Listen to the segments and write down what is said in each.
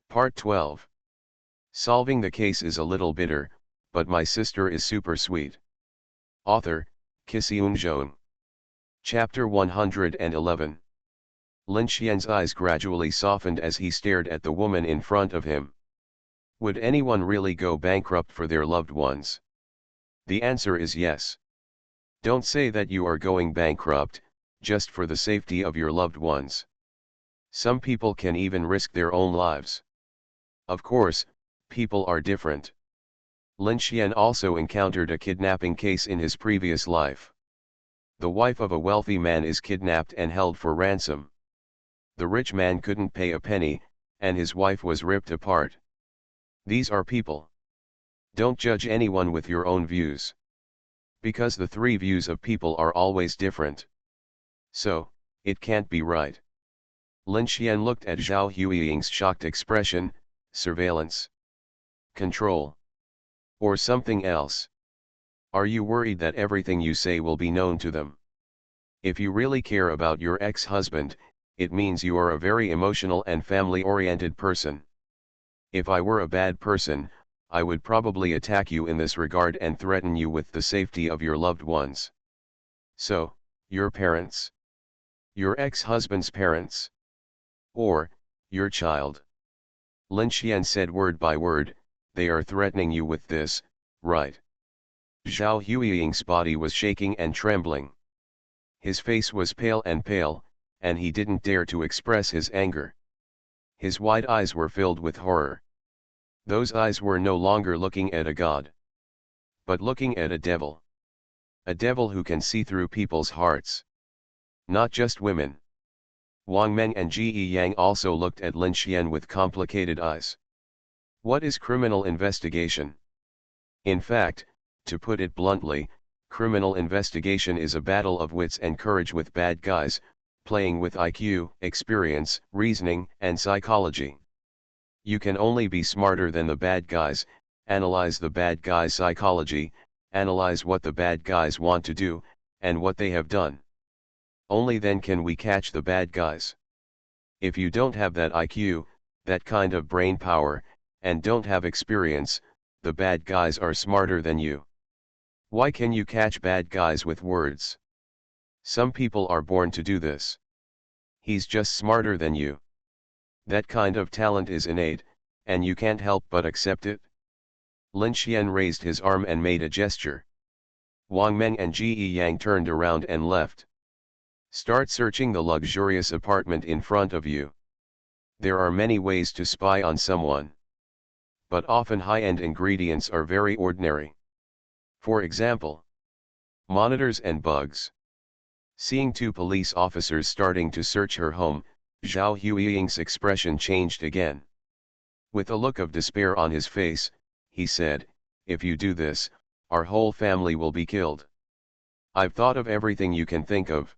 Part 12. Solving the case is a little bitter, but my sister is super sweet. Author, Kisiun Zhong. Chapter 111. Lin Xian's eyes gradually softened as he stared at the woman in front of him. Would anyone really go bankrupt for their loved ones? The answer is yes. Don't say that you are going bankrupt, just for the safety of your loved ones. Some people can even risk their own lives. Of course, people are different. Lin Xian also encountered a kidnapping case in his previous life. The wife of a wealthy man is kidnapped and held for ransom. The rich man couldn't pay a penny, and his wife was ripped apart. These are people. Don't judge anyone with your own views. Because the three views of people are always different. So, it can't be right. Lin Xian looked at Zhao Huiying's shocked expression. Surveillance, control, or something else. Are you worried that everything you say will be known to them? If you really care about your ex-husband, it means you are a very emotional and family-oriented person. If I were a bad person, I would probably attack you in this regard and threaten you with the safety of your loved ones. So, your parents? Your ex-husband's parents? Or, your child? Lin Xian said word by word, they are threatening you with this, right? Zhao Huiying's body was shaking and trembling. His face was pale, and he didn't dare to express his anger. His wide eyes were filled with horror. Those eyes were no longer looking at a god, but looking at a devil. A devil who can see through people's hearts. Not just women. Wang Meng and Ji Yang also looked at Lin Xian with complicated eyes. What is criminal investigation? In fact, to put it bluntly, criminal investigation is a battle of wits and courage with bad guys, playing with IQ, experience, reasoning, and psychology. You can only be smarter than the bad guys, analyze the bad guys' psychology, analyze what the bad guys want to do, and what they have done. Only then can we catch the bad guys. If you don't have that IQ, that kind of brain power, and don't have experience, the bad guys are smarter than you. Why can you catch bad guys with words? Some people are born to do this. He's just smarter than you. That kind of talent is innate, and you can't help but accept it. Lin Xian raised his arm and made a gesture. Wang Meng and Ji Yang turned around and left. Start searching the luxurious apartment in front of you. There are many ways to spy on someone. But often high-end ingredients are very ordinary. For example, monitors and bugs. Seeing two police officers starting to search her home, Zhao Huiying's expression changed again. With a look of despair on his face, he said, if you do this, our whole family will be killed. I've thought of everything you can think of.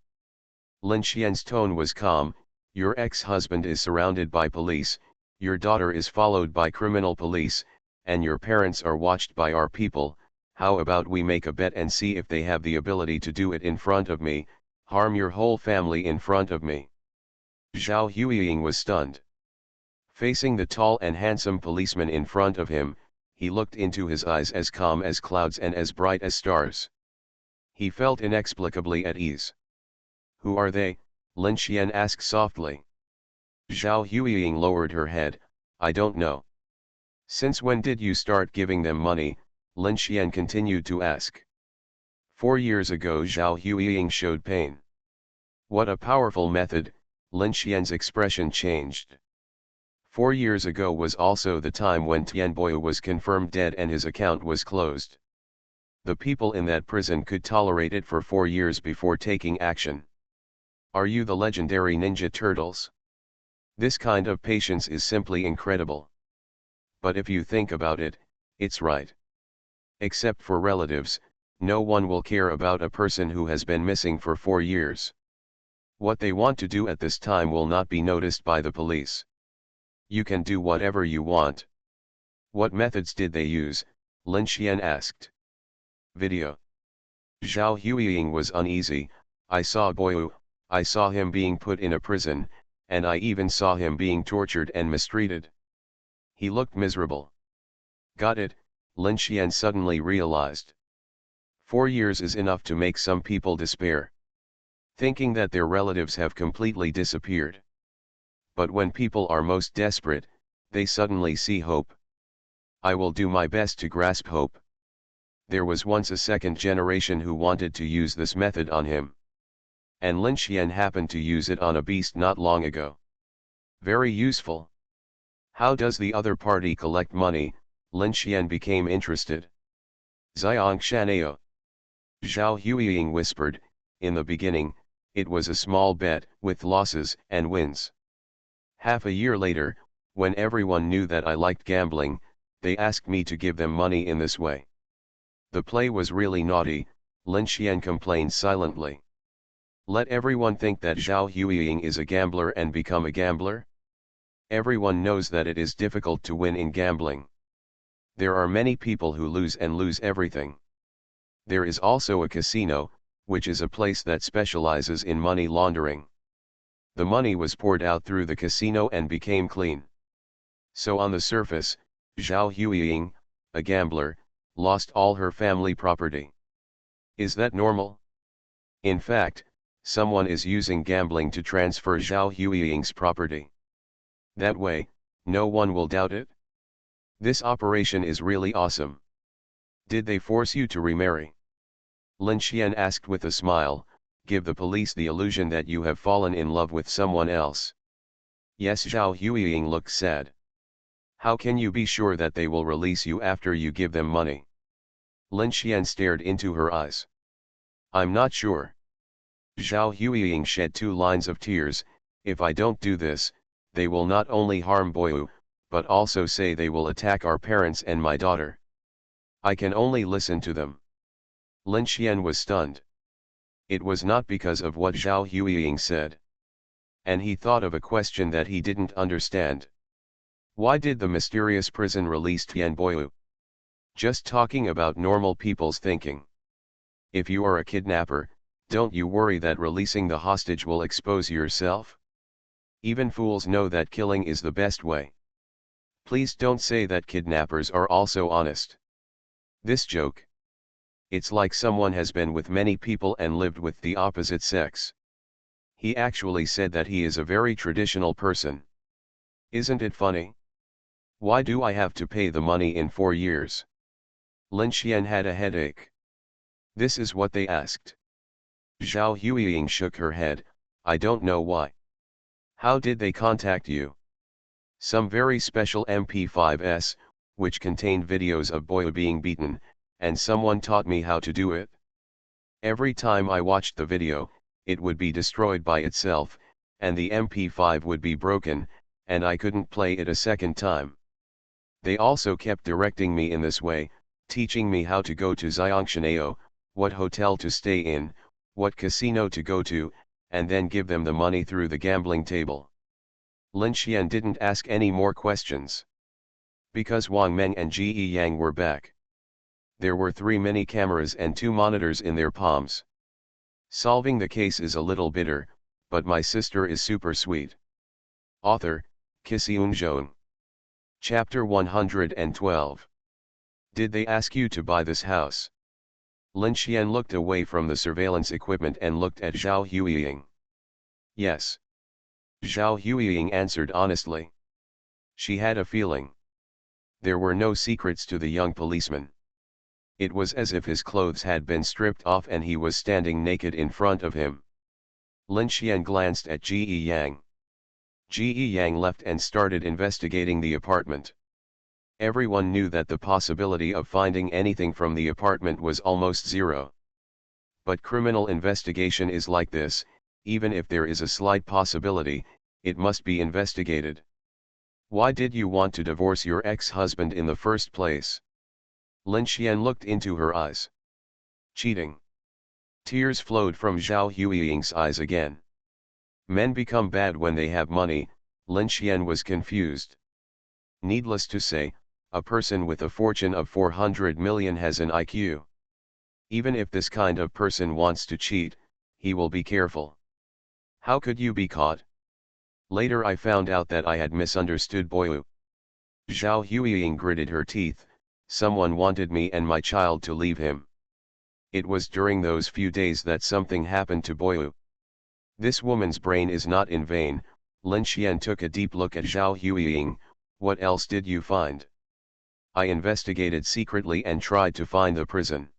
Lin Xian's tone was calm. Your ex-husband is surrounded by police, your daughter is followed by criminal police, and your parents are watched by our people. How about we make a bet and see if they have the ability to do it in front of me, harm your whole family in front of me. Zhao Huiying was stunned. Facing the tall and handsome policeman in front of him, he looked into his eyes as calm as clouds and as bright as stars. He felt inexplicably at ease. Who are they? Lin Xian asked softly. Zhao Huiying lowered her head. I don't know. Since when did you start giving them money? Lin Xian continued to ask. 4 years ago. Zhao Huiying showed pain. What a powerful method. Lin Xian's expression changed. 4 years ago was also the time when Tian Boyu was confirmed dead and his account was closed. The people in that prison could tolerate it for 4 years before taking action. Are you the legendary Ninja Turtles? This kind of patience is simply incredible. But if you think about it, it's right. Except for relatives, no one will care about a person who has been missing for 4 years. What they want to do at this time will not be noticed by the police. You can do whatever you want. What methods did they use? Lin Xian asked. Video. Zhao Huiying was uneasy. I saw Boyu. I saw him being put in a prison, and I even saw him being tortured and mistreated. He looked miserable. Got it, Lin Xian suddenly realized. 4 years is enough to make some people despair, thinking that their relatives have completely disappeared. But when people are most desperate, they suddenly see hope. I will do my best to grasp hope. There was once a second generation who wanted to use this method on him. And Lin Xian happened to use it on a beast not long ago. Very useful. How does the other party collect money? Lin Xian became interested. Xiang Shanao. Zhao Huiying whispered, in the beginning, it was a small bet, with losses and wins. Half a year later, when everyone knew that I liked gambling, they asked me to give them money in this way. The play was really naughty, Lin Xian complained silently. Let everyone think that Zhao Huiying is a gambler and become a gambler? Everyone knows that it is difficult to win in gambling. There are many people who lose and lose everything. There is also a casino, which is a place that specializes in money laundering. The money was poured out through the casino and became clean. So on the surface, Zhao Huiying, a gambler, lost all her family property. Is that normal? In fact, someone is using gambling to transfer Zhao Huiying's property. That way, no one will doubt it. This operation is really awesome. Did they force you to remarry? Lin Xian asked with a smile, give the police the illusion that you have fallen in love with someone else. Yes, Zhao Huiying looked sad. How can you be sure that they will release you after you give them money? Lin Xian stared into her eyes. I'm not sure. Zhao Huiying shed 2 lines of tears. If I don't do this, they will not only harm Boyu, but also say they will attack our parents and my daughter. I can only listen to them. Lin Xian was stunned. It was not because of what Zhao Huiying said. And he thought of a question that he didn't understand. Why did the mysterious prison release Tian Boyu? Just talking about normal people's thinking. If you are a kidnapper, don't you worry that releasing the hostage will expose yourself? Even fools know that killing is the best way. Please don't say that kidnappers are also honest. This joke. It's like someone has been with many people and lived with the opposite sex. He actually said that he is a very traditional person. Isn't it funny? Why do I have to pay the money in 4 years? Lin Xian had a headache. This is what they asked. Zhao Huiying shook her head, I don't know why. How did they contact you? Some very special MP5s, which contained videos of Boyu being beaten, and someone taught me how to do it. Every time I watched the video, it would be destroyed by itself, and the MP5 would be broken, and I couldn't play it a second time. They also kept directing me in this way, teaching me how to go to Xiangshanao, what hotel to stay in, what casino to go to, and then give them the money through the gambling table. Lin Xian didn't ask any more questions. Because Wang Meng and Ji Yang were back. There were 3 mini cameras and 2 monitors in their palms. Solving the case is a little bitter, but my sister is super sweet. Author, Kisiun Zhong. Chapter 112. Did they ask you to buy this house? Lin Xian looked away from the surveillance equipment and looked at Zhao Huiying. Yes. Zhao Huiying answered honestly. She had a feeling. There were no secrets to the young policeman. It was as if his clothes had been stripped off and he was standing naked in front of him. Lin Xian glanced at Ji Yang. Ji Yang left and started investigating the apartment. Everyone knew that the possibility of finding anything from the apartment was almost zero. But criminal investigation is like this, even if there is a slight possibility, it must be investigated. Why did you want to divorce your ex-husband in the first place? Lin Xian looked into her eyes. Cheating. Tears flowed from Zhao Huiying's eyes again. Men become bad when they have money, Lin Xian was confused. Needless to say, a person with a fortune of 400 million has an IQ. Even if this kind of person wants to cheat, he will be careful. How could you be caught? Later I found out that I had misunderstood Boyu. Zhao Huiying gritted her teeth. Someone wanted me and my child to leave him. It was during those few days that something happened to Boyu. This woman's brain is not in vain. Lin Xian took a deep look at Zhao Huiying. What else did you find? I investigated secretly and tried to find the prison.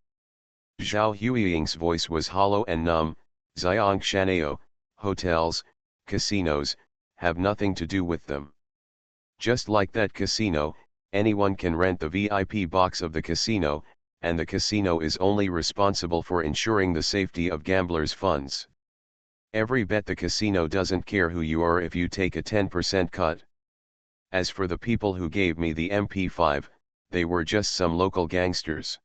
Zhao Huiying's voice was hollow and numb. Xiang Shanao, hotels, casinos, have nothing to do with them. Just like that casino, anyone can rent the VIP box of the casino, and the casino is only responsible for ensuring the safety of gamblers' funds. Every bet the casino doesn't care who you are if you take a 10% cut. As for the people who gave me the MP5, they were just some local gangsters.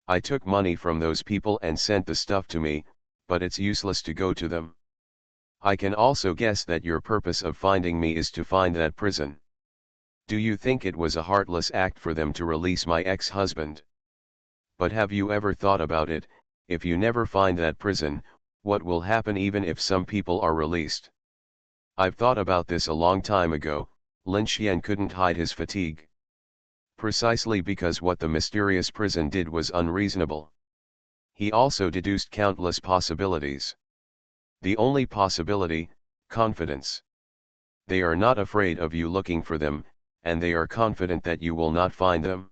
I took money from those people and sent the stuff to me, but it's useless to go to them. I can also guess that your purpose of finding me is to find that prison. Do you think it was a heartless act for them to release my ex-husband? But have you ever thought about it? If you never find that prison, what will happen even if some people are released? I've thought about this a long time ago. Lin Xian couldn't hide his fatigue. Precisely because what the mysterious prison did was unreasonable. He also deduced countless possibilities. The only possibility, confidence. They are not afraid of you looking for them, and they are confident that you will not find them.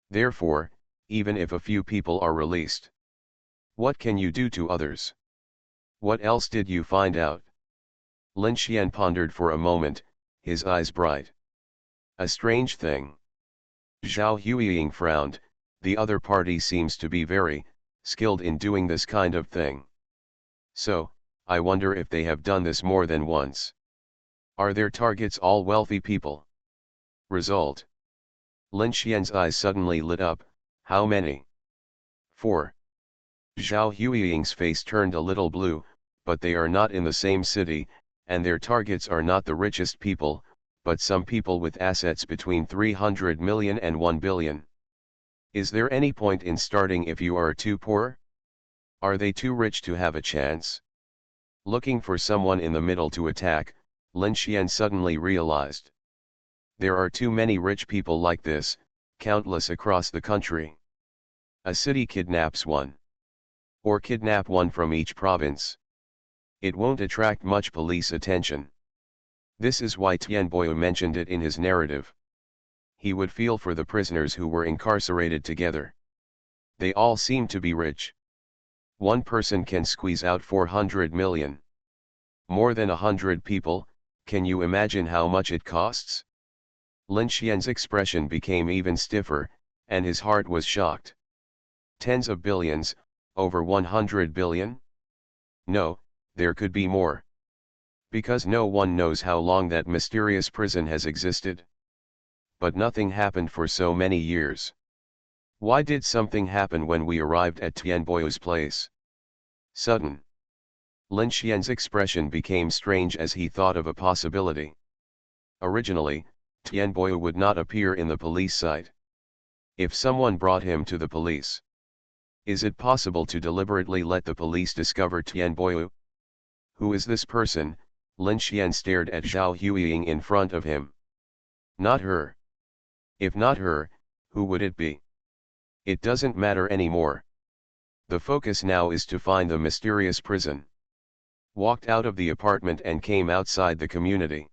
Therefore, even if a few people are released, what can you do to others? What else did you find out? Lin Xian pondered for a moment, his eyes bright. A strange thing. Zhao Huiying frowned. The other party seems to be very skilled in doing this kind of thing. So, I wonder if they have done this more than once. Are their targets all wealthy people? Result. Lin Xian's eyes suddenly lit up. How many? 4. Zhao Huiying's face turned a little blue, but they are not in the same city, and their targets are not the richest people, but some people with assets between 300 million and 1 billion. Is there any point in starting if you are too poor? Are they too rich to have a chance? Looking for someone in the middle to attack, Lin Xian suddenly realized. There are too many rich people like this, countless across the country. A city kidnaps one. Or kidnap one from each province. It won't attract much police attention. This is why Tian Boyu mentioned it in his narrative. He would feel for the prisoners who were incarcerated together. They all seem to be rich. One person can squeeze out 400 million. More than 100 people, can you imagine how much it costs? Lin Xian's expression became even stiffer, and his heart was shocked. Tens of billions, over 100 billion? No, there could be more. Because no one knows how long that mysterious prison has existed. But nothing happened for so many years. Why did something happen when we arrived at Tian Boyu's place? Sudden. Lin Xian's expression became strange as he thought of a possibility. Originally, Tian Boyu would not appear in the police site. If someone brought him to the police, is it possible to deliberately let the police discover Tian Boyu? Who is this person? Lin Xian stared at Zhao Huiying in front of him. Not her. If not her, who would it be? It doesn't matter anymore. The focus now is to find the mysterious prison. Walked out of the apartment and came outside the community.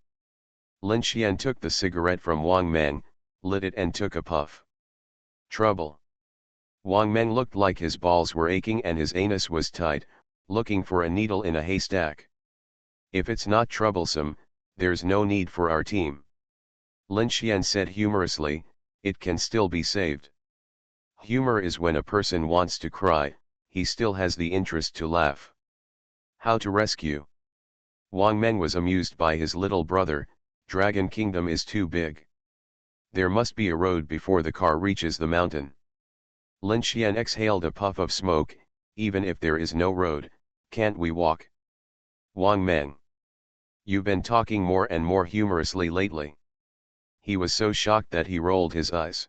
Lin Xian took the cigarette from Wang Meng, lit it and took a puff. Trouble. Wang Meng looked like his balls were aching and his anus was tight, looking for a needle in a haystack. If it's not troublesome, there's no need for our team. Lin Xian said humorously, it can still be saved. Humor is when a person wants to cry, he still has the interest to laugh. How to rescue? Wang Meng was amused by his little brother. Dragon Kingdom is too big. There must be a road before the car reaches the mountain. Lin Xian exhaled a puff of smoke. Even if there is no road, can't we walk? Wang Meng. You've been talking more and more humorously lately. He was so shocked that he rolled his eyes.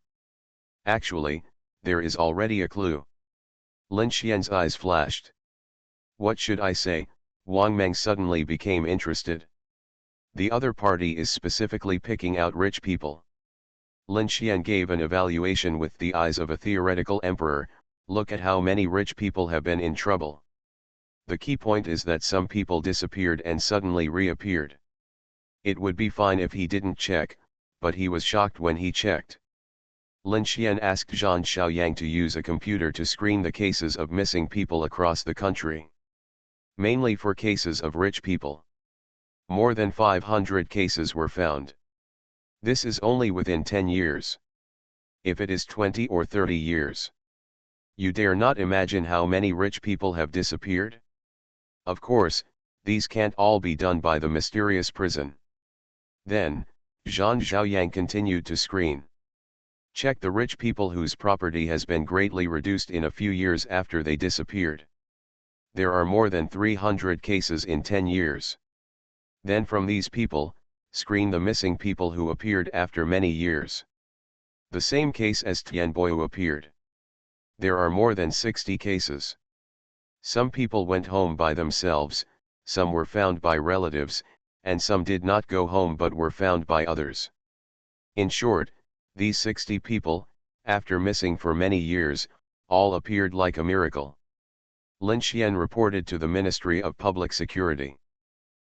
Actually, there is already a clue. Lin Xian's eyes flashed. What should I say? Wang Meng suddenly became interested. The other party is specifically picking out rich people. Lin Xian gave an evaluation with the eyes of a theoretical emperor. Look at how many rich people have been in trouble. The key point is that some people disappeared and suddenly reappeared. It would be fine if he didn't check, but he was shocked when he checked. Lin Xian asked Zhang Xiaoyang to use a computer to screen the cases of missing people across the country. Mainly for cases of rich people. More than 500 cases were found. This is only within 10 years. If it is 20 or 30 years. You dare not imagine how many rich people have disappeared? Of course, these can't all be done by the mysterious prison. Then, Zhang Xiaoyang continued to screen. Check the rich people whose property has been greatly reduced in a few years after they disappeared. There are more than 300 cases in 10 years. Then from these people, screen the missing people who appeared after many years. The same case as Tianbo who appeared. There are more than 60 cases. Some people went home by themselves, some were found by relatives, and some did not go home but were found by others. In short, these 60 people, after missing for many years, all appeared like a miracle. Lin Xian reported to the Ministry of Public Security.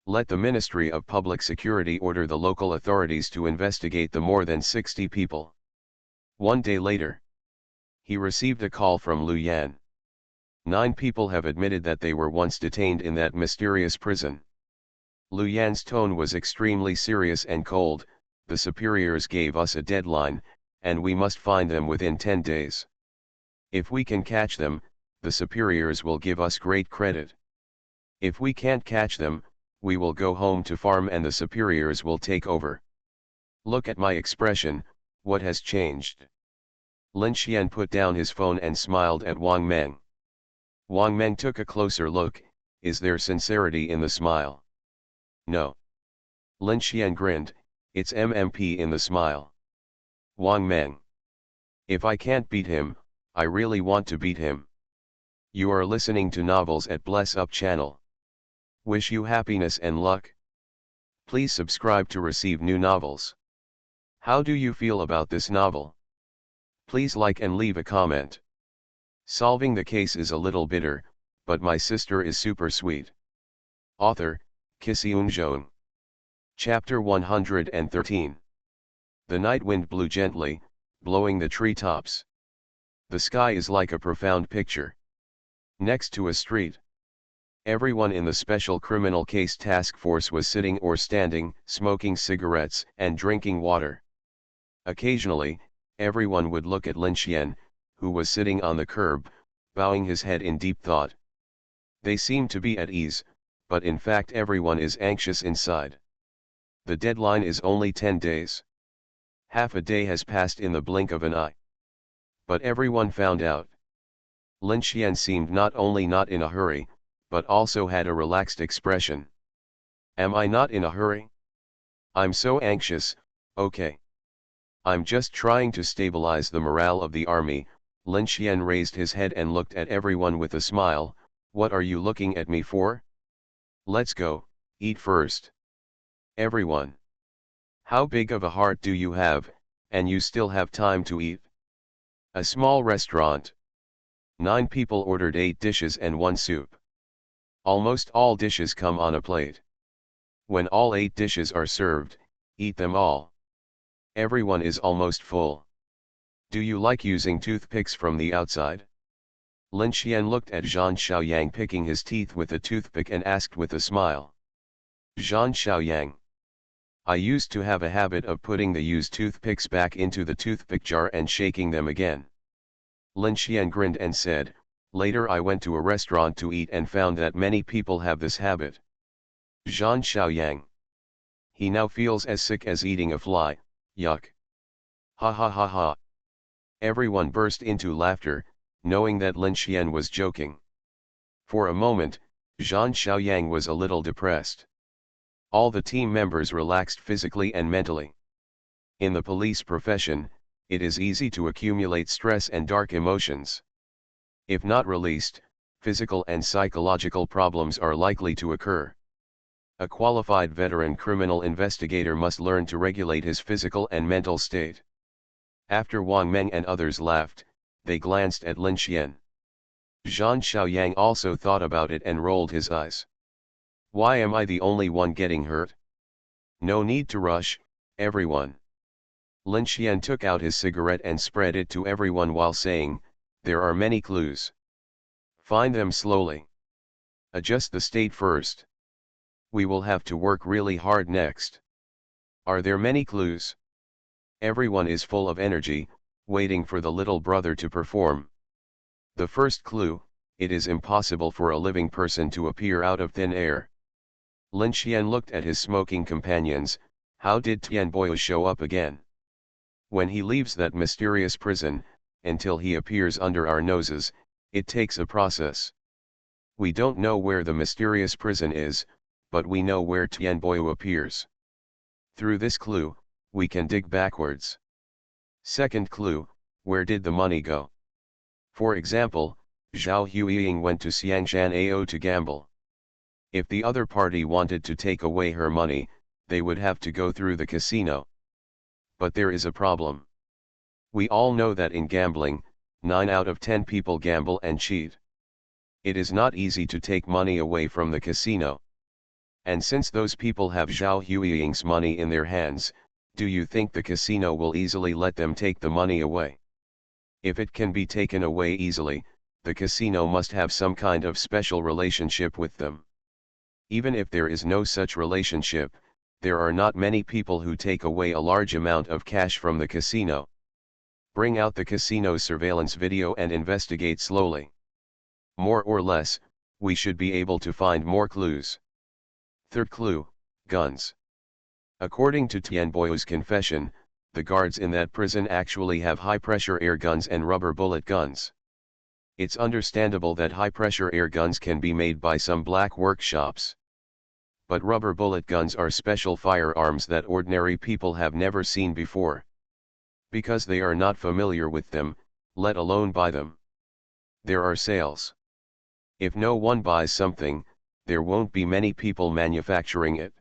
Let the Ministry of Public Security order the local authorities to investigate the more than 60 people. One day later, he received a call from Lu Yan. 9 people have admitted that they were once detained in that mysterious prison. Lu Yan's tone was extremely serious and cold. The superiors gave us a deadline, and we must find them within 10 days. If we can catch them, the superiors will give us great credit. If we can't catch them, we will go home to farm and the superiors will take over. Look at my expression, what has changed? Lin Xian put down his phone and smiled at Wang Meng. Wang Meng took a closer look. Is there sincerity in the smile? No. Lin Xian grinned. It's MMP in the smile. Wang Meng. If I can't beat him, I really want to beat him. You are listening to Novels at Bless Up channel. Wish you happiness and luck. Please subscribe to receive new novels. How do you feel about this novel? Please like and leave a comment. Solving the case is a little bitter, but my sister is super sweet. Author, Kisiun Zhong. Chapter 113. The night wind blew gently, blowing the treetops. The sky is like a profound picture. Next to a street. Everyone in the Special Criminal Case Task Force was sitting or standing, smoking cigarettes and drinking water. Occasionally, everyone would look at Lin Xian, who was sitting on the curb, bowing his head in deep thought. They seemed to be at ease, but in fact everyone is anxious inside. The deadline is only 10 days. Half a day has passed in the blink of an eye. But everyone found out. Lin Xian seemed not only not in a hurry, but also had a relaxed expression. Am I not in a hurry? I'm so anxious, okay. I'm just trying to stabilize the morale of the army. Lin Xian raised his head and looked at everyone with a smile. What are you looking at me for? Let's go, eat first. Everyone. How big of a heart do you have, and you still have time to eat? A small restaurant. 9 people ordered 8 dishes and 1 soup. Almost all dishes come on a plate. When all 8 dishes are served, eat them all. Everyone is almost full. Do you like using toothpicks from the outside? Lin Xian looked at Zhang Xiaoyang picking his teeth with a toothpick and asked with a smile. Zhang Xiaoyang. I used to have a habit of putting the used toothpicks back into the toothpick jar and shaking them again. Lin Xian grinned and said, later I went to a restaurant to eat and found that many people have this habit. Zhang Xiaoyang. He now feels as sick as eating a fly, yuck. Ha ha ha ha. Everyone burst into laughter, knowing that Lin Xian was joking. For a moment, Zhang Xiaoyang was a little depressed. All the team members relaxed physically and mentally. In the police profession, it is easy to accumulate stress and dark emotions. If not released, physical and psychological problems are likely to occur. A qualified veteran criminal investigator must learn to regulate his physical and mental state. After Wang Meng and others left, they glanced at Lin Xian. Zhang Xiaoyang also thought about it and rolled his eyes. Why am I the only one getting hurt? No need to rush, everyone. Lin Xian took out his cigarette and spread it to everyone while saying, there are many clues. Find them slowly. Adjust the state first. We will have to work really hard next. Are there many clues? Everyone is full of energy, waiting for the little brother to perform. The first clue, it is impossible for a living person to appear out of thin air. Lin Xian looked at his smoking companions. How did Tian Boyo show up again? When he leaves that mysterious prison, until he appears under our noses, it takes a process. We don't know where the mysterious prison is, but we know where Tian Boyo appears. Through this clue, we can dig backwards. Second clue, where did the money go? For example, Zhao Huiying went to Xiangshan Ao to gamble. If the other party wanted to take away her money, they would have to go through the casino. But there is a problem. We all know that in gambling, 9 out of 10 people gamble and cheat. It is not easy to take money away from the casino. And since those people have Zhao Huiying's money in their hands, do you think the casino will easily let them take the money away? If it can be taken away easily, the casino must have some kind of special relationship with them. Even if there is no such relationship, there are not many people who take away a large amount of cash from the casino. Bring out the casino's surveillance video and investigate slowly. More or less, we should be able to find more clues. Third clue, guns. According to Tian Boyo's confession, the guards in that prison actually have high-pressure air guns and rubber bullet guns. It's understandable that high-pressure air guns can be made by some black workshops. But rubber bullet guns are special firearms that ordinary people have never seen before. Because they are not familiar with them, let alone buy them. There are sales. If no one buys something, there won't be many people manufacturing it.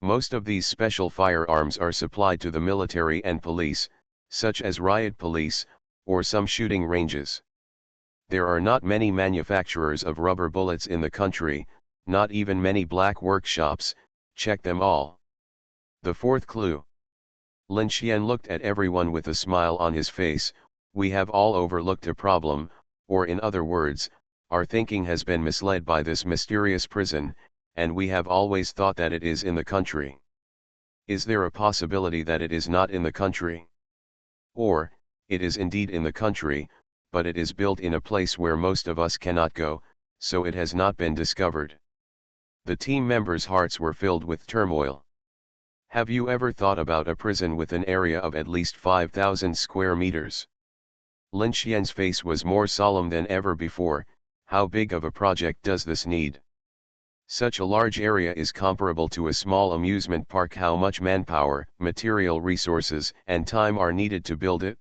Most of these special firearms are supplied to the military and police, such as riot police, or some shooting ranges. There are not many manufacturers of rubber bullets in the country, not even many black workshops. Check them all. The fourth clue. Lin Xian looked at everyone with a smile on his face. We have all overlooked a problem, or in other words, our thinking has been misled by this mysterious prison, and we have always thought that it is in the country. Is there a possibility that it is not in the country? Or, it is indeed in the country, but it is built in a place where most of us cannot go, so it has not been discovered. The team members' hearts were filled with turmoil. Have you ever thought about a prison with an area of at least 5,000 square meters? Lin Xian's face was more solemn than ever before. How big of a project does this need? Such a large area is comparable to a small amusement park. How much manpower, material resources, and time are needed to build it?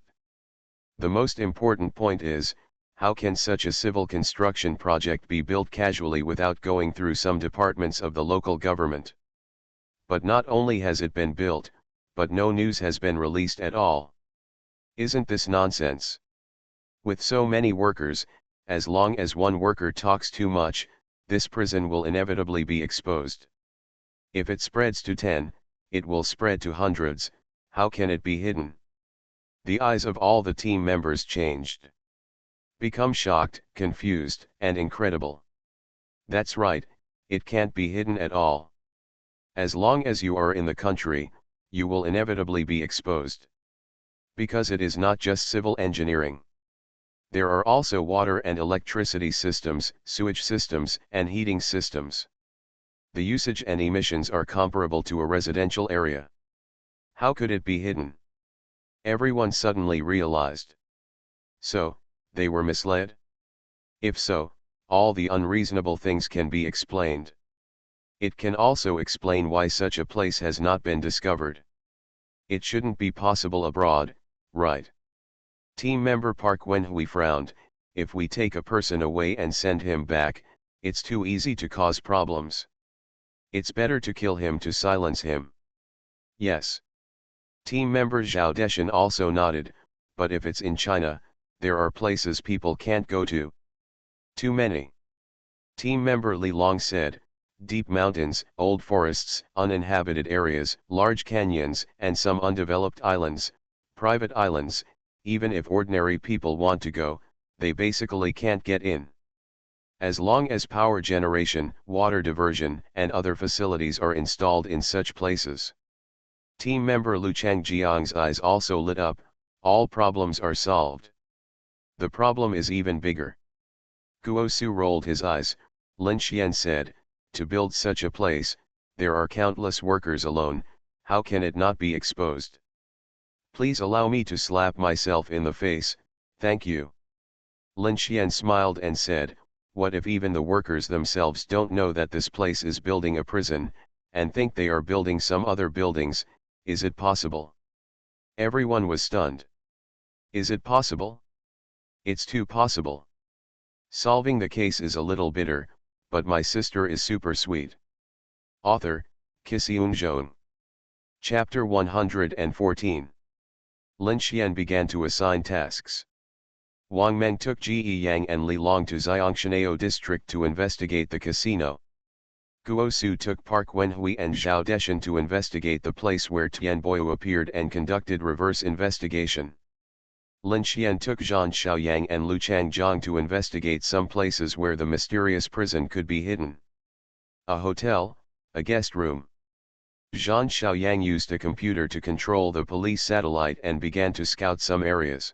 The most important point is, how can such a civil construction project be built casually without going through some departments of the local government? But not only has it been built, but no news has been released at all. Isn't this nonsense? With so many workers, as long as one worker talks too much, this prison will inevitably be exposed. If it spreads to 10, it will spread to hundreds. How can it be hidden? The eyes of all the team members changed. Become shocked, confused, and incredible. That's right, it can't be hidden at all. As long as you are in the country, you will inevitably be exposed. Because it is not just civil engineering. There are also water and electricity systems, sewage systems, and heating systems. The usage and emissions are comparable to a residential area. How could it be hidden? Everyone suddenly realized. So, they were misled? If so, all the unreasonable things can be explained. It can also explain why such a place has not been discovered. It shouldn't be possible abroad, right? Team member Park Wenhui frowned. If we take a person away and send him back, it's too easy to cause problems. It's better to kill him to silence him. Yes. Team member Zhao Deshan also nodded, but if it's in China, there are places people can't go to. Too many. Team member Li Long said, deep mountains, old forests, uninhabited areas, large canyons, and some undeveloped islands, private islands. Even if ordinary people want to go, they basically can't get in. As long as power generation, water diversion, and other facilities are installed in such places. Team member Lu Changjiang's eyes also lit up, all problems are solved. The problem is even bigger. Guo Su rolled his eyes. Lin Xian said, to build such a place, there are countless workers alone, how can it not be exposed? Please allow me to slap myself in the face, thank you. Lin Xian smiled and said, what if even the workers themselves don't know that this place is building a prison, and think they are building some other buildings, is it possible? Everyone was stunned. Is it possible? It's too possible. Solving the case is a little bitter, but my sister is super sweet. Author, Kisiun Zhong. Chapter 114. Lin Xian began to assign tasks. Wang Meng took Ji Yang and Li Long to Xiangshanao district to investigate the casino. Guo Su took Park Wenhui and Zhao Deshan to investigate the place where Tian Boyu appeared and conducted reverse investigation. Lin Xian took Zhan Xiaoyang and Lu Changjiang to investigate some places where the mysterious prison could be hidden. A hotel, a guest room. Zhan Xiaoyang used a computer to control the police satellite and began to scout some areas.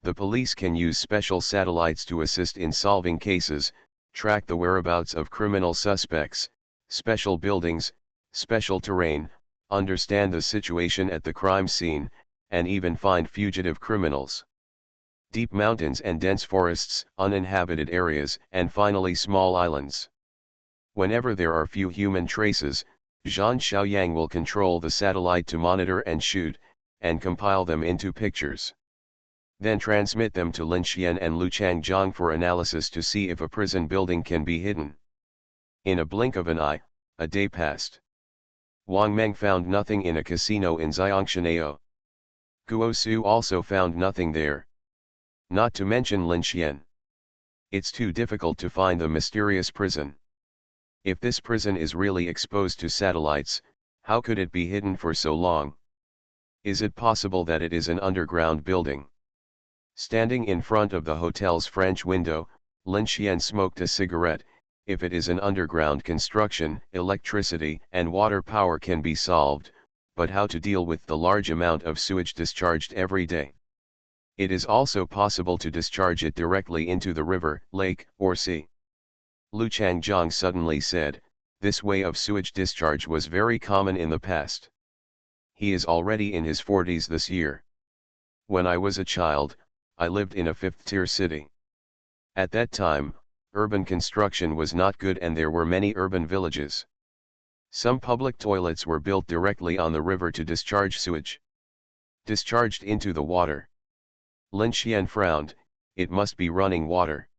The police can use special satellites to assist in solving cases, track the whereabouts of criminal suspects, special buildings, special terrain, understand the situation at the crime scene, and even find fugitive criminals. Deep mountains and dense forests, uninhabited areas, and finally small islands. Whenever there are few human traces, Zhan Xiaoyang will control the satellite to monitor and shoot, and compile them into pictures. Then transmit them to Lin Xian and Lu Changjiang for analysis to see if a prison building can be hidden. In a blink of an eye, a day passed. Wang Meng found nothing in a casino in Xiangshanao. Guo Su also found nothing there. Not to mention Lin Xian. It's too difficult to find the mysterious prison. If this prison is really exposed to satellites, how could it be hidden for so long? Is it possible that it is an underground building? Standing in front of the hotel's French window, Lin Xian smoked a cigarette. If it is an underground construction, electricity and water power can be solved, but how to deal with the large amount of sewage discharged every day? It is also possible to discharge it directly into the river, lake, or sea. Lu Changjiang suddenly said, this way of sewage discharge was very common in the past. He is already in his 40s this year. When I was a child, I lived in a fifth-tier city. At that time, urban construction was not good and there were many urban villages. Some public toilets were built directly on the river to discharge sewage. Discharged into the water. Lin Xian frowned, it must be running water.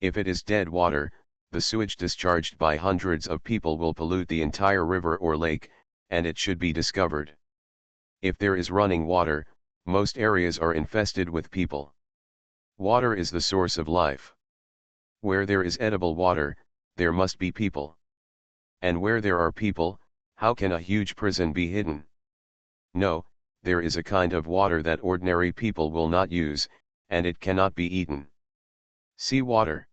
If it is dead water, the sewage discharged by hundreds of people will pollute the entire river or lake, and it should be discovered. If there is running water, most areas are infested with people. Water is the source of life. Where there is edible water, there must be people. And where there are people, how can a huge prison be hidden? No, there is a kind of water that ordinary people will not use, and it cannot be eaten. Sea water.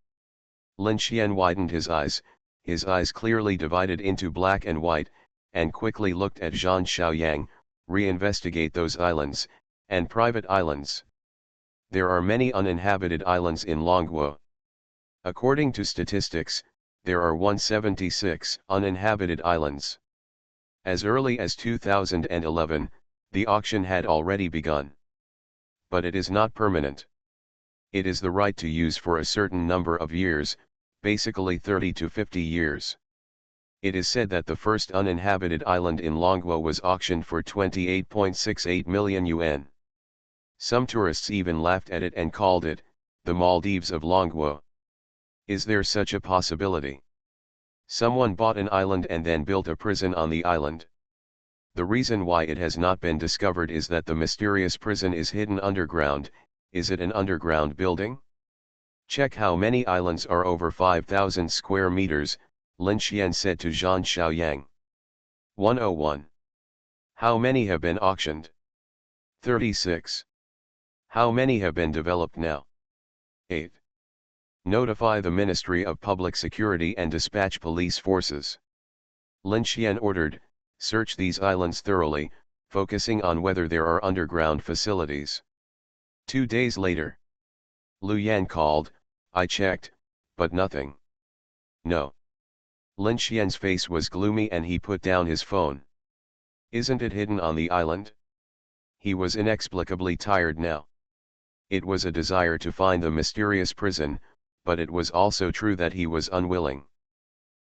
Lin Xian widened his eyes clearly divided into black and white, and quickly looked at Zhan Xiaoyang, reinvestigate those islands, and private islands. There are many uninhabited islands in Longguo. According to statistics, there are 176 uninhabited islands. As early as 2011, the auction had already begun. But it is not permanent. It is the right to use for a certain number of years, basically 30 to 50 years. It is said that the first uninhabited island in Longguo was auctioned for 28.68 million yuan. Some tourists even laughed at it and called it, the Maldives of Longguo. Is there such a possibility? Someone bought an island and then built a prison on the island. The reason why it has not been discovered is that the mysterious prison is hidden underground. Is it an underground building? Check how many islands are over 5,000 square meters, Lin Xian said to Zhang Xiaoyang. 101. How many have been auctioned? 36. How many have been developed now? 8. Notify the Ministry of Public Security and dispatch police forces. Lin Xian ordered, search these islands thoroughly, focusing on whether there are underground facilities. 2 days later. Lu Yan called, I checked, but nothing. No. Lin Xian's face was gloomy and he put down his phone. Isn't it hidden on the island? He was inexplicably tired now. It was a desire to find the mysterious prison, but it was also true that he was unwilling.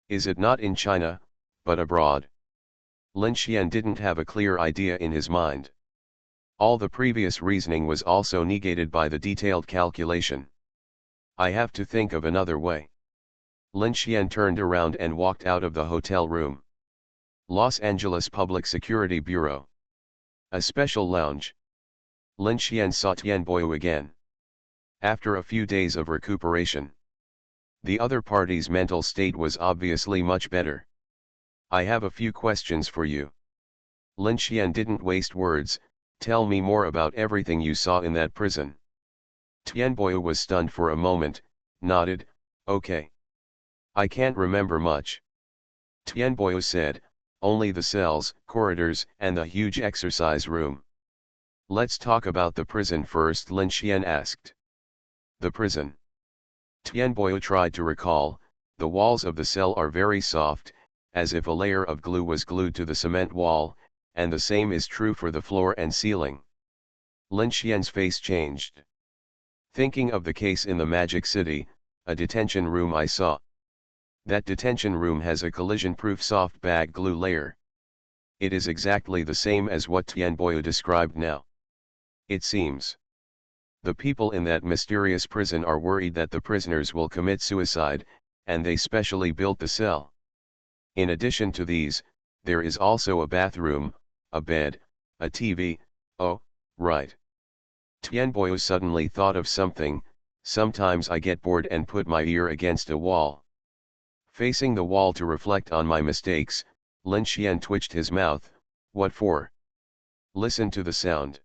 Is it not in China, but abroad? Lin Xian didn't have a clear idea in his mind. All the previous reasoning was also negated by the detailed calculation. I have to think of another way. Lin Xian turned around and walked out of the hotel room. Los Angeles Public Security Bureau. A special lounge. Lin Xian saw Tian Boyu again. After a few days of recuperation, the other party's mental state was obviously much better. I have a few questions for you. Lin Xian didn't waste words. Tell me more about everything you saw in that prison. Tian Boyu was stunned for a moment, nodded, okay. I can't remember much. Tian Boyu said, only the cells, corridors, and the huge exercise room. Let's talk about the prison first, Lin Xian asked. The prison. Tian Boyu tried to recall. The walls of the cell are very soft, as if a layer of glue was glued to the cement wall, and the same is true for the floor and ceiling. Lin Xian's face changed. Thinking of the case in the Magic City, a detention room I saw. That detention room has a collision-proof soft bag glue layer. It is exactly the same as what Tian Boyu described now. It seems. The people in that mysterious prison are worried that the prisoners will commit suicide, and they specially built the cell. In addition to these, there is also a bathroom, a bed, a TV, oh, right. Tian Boyu suddenly thought of something. Sometimes I get bored and put my ear against a wall. Facing the wall to reflect on my mistakes, Lin Xian twitched his mouth. What for? Listen to the sound.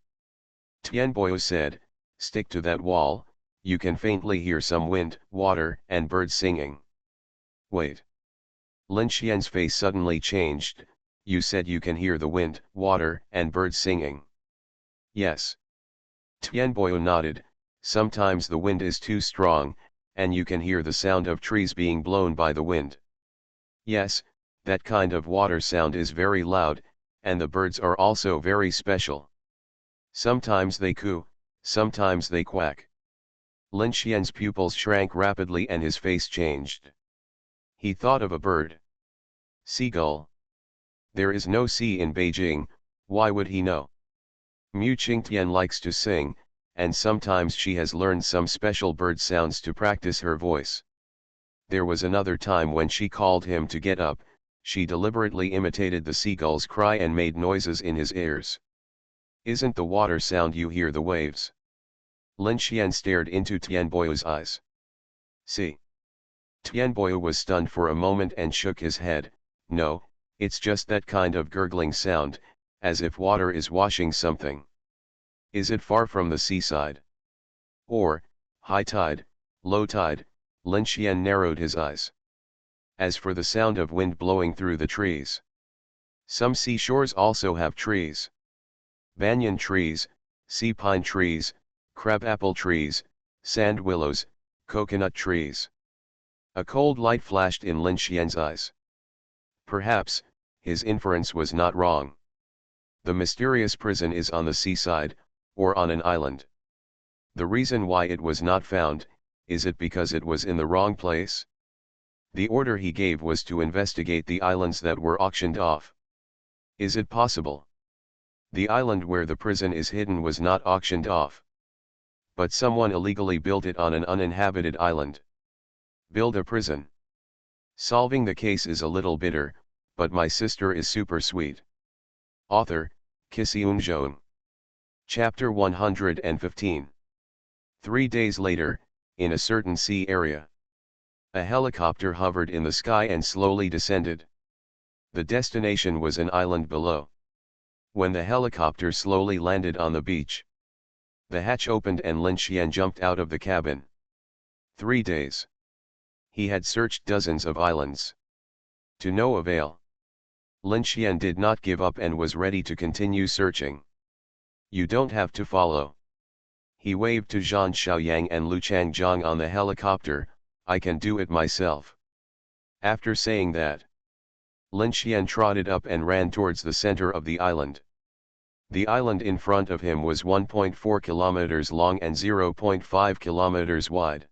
Tian Boyu said, stick to that wall, you can faintly hear some wind, water, and birds singing. Wait. Lin Xian's face suddenly changed. You said you can hear the wind, water, and birds singing. Yes. Tian Boyu nodded. Sometimes the wind is too strong, and you can hear the sound of trees being blown by the wind. Yes, that kind of water sound is very loud, and the birds are also very special. Sometimes they coo, sometimes they quack. Lin Xian's pupils shrank rapidly and his face changed. He thought of a bird. Seagull. There is no sea in Beijing, why would he know? Mu Qingtian likes to sing, and sometimes she has learned some special bird sounds to practice her voice. There was another time when she called him to get up, she deliberately imitated the seagull's cry and made noises in his ears. Isn't the water sound you hear the waves? Lin Xian stared into Tian Boyu's eyes. See. Tian Boyu was stunned for a moment and shook his head. No, it's just that kind of gurgling sound, as if water is washing something. Is it far from the seaside? Or, high tide, low tide? Lin Xian narrowed his eyes. As for the sound of wind blowing through the trees. Some seashores also have trees. Banyan trees, sea pine trees, crabapple trees, sand willows, coconut trees. A cold light flashed in Lin Xian's eyes. Perhaps, his inference was not wrong. The mysterious prison is on the seaside, or on an island. The reason why it was not found, is it because it was in the wrong place? The order he gave was to investigate the islands that were auctioned off. Is it possible? The island where the prison is hidden was not auctioned off. But someone illegally built it on an uninhabited island. Build a prison. Solving the case is a little bitter, but my sister is super sweet. Author, Kisiun. Chapter 115. 3 days later, in a certain sea area, a helicopter hovered in the sky and slowly descended. The destination was an island below. When the helicopter slowly landed on the beach, the hatch opened and Lin Xian jumped out of the cabin. 3 days. He had searched dozens of islands. To no avail. Lin Xian did not give up and was ready to continue searching. You don't have to follow. He waved to Zhang Xiaoyang and Lu Changjiang on the helicopter, I can do it myself. After saying that, Lin Xian trotted up and ran towards the center of the island. The island in front of him was 1.4 kilometers long and 0.5 kilometers wide.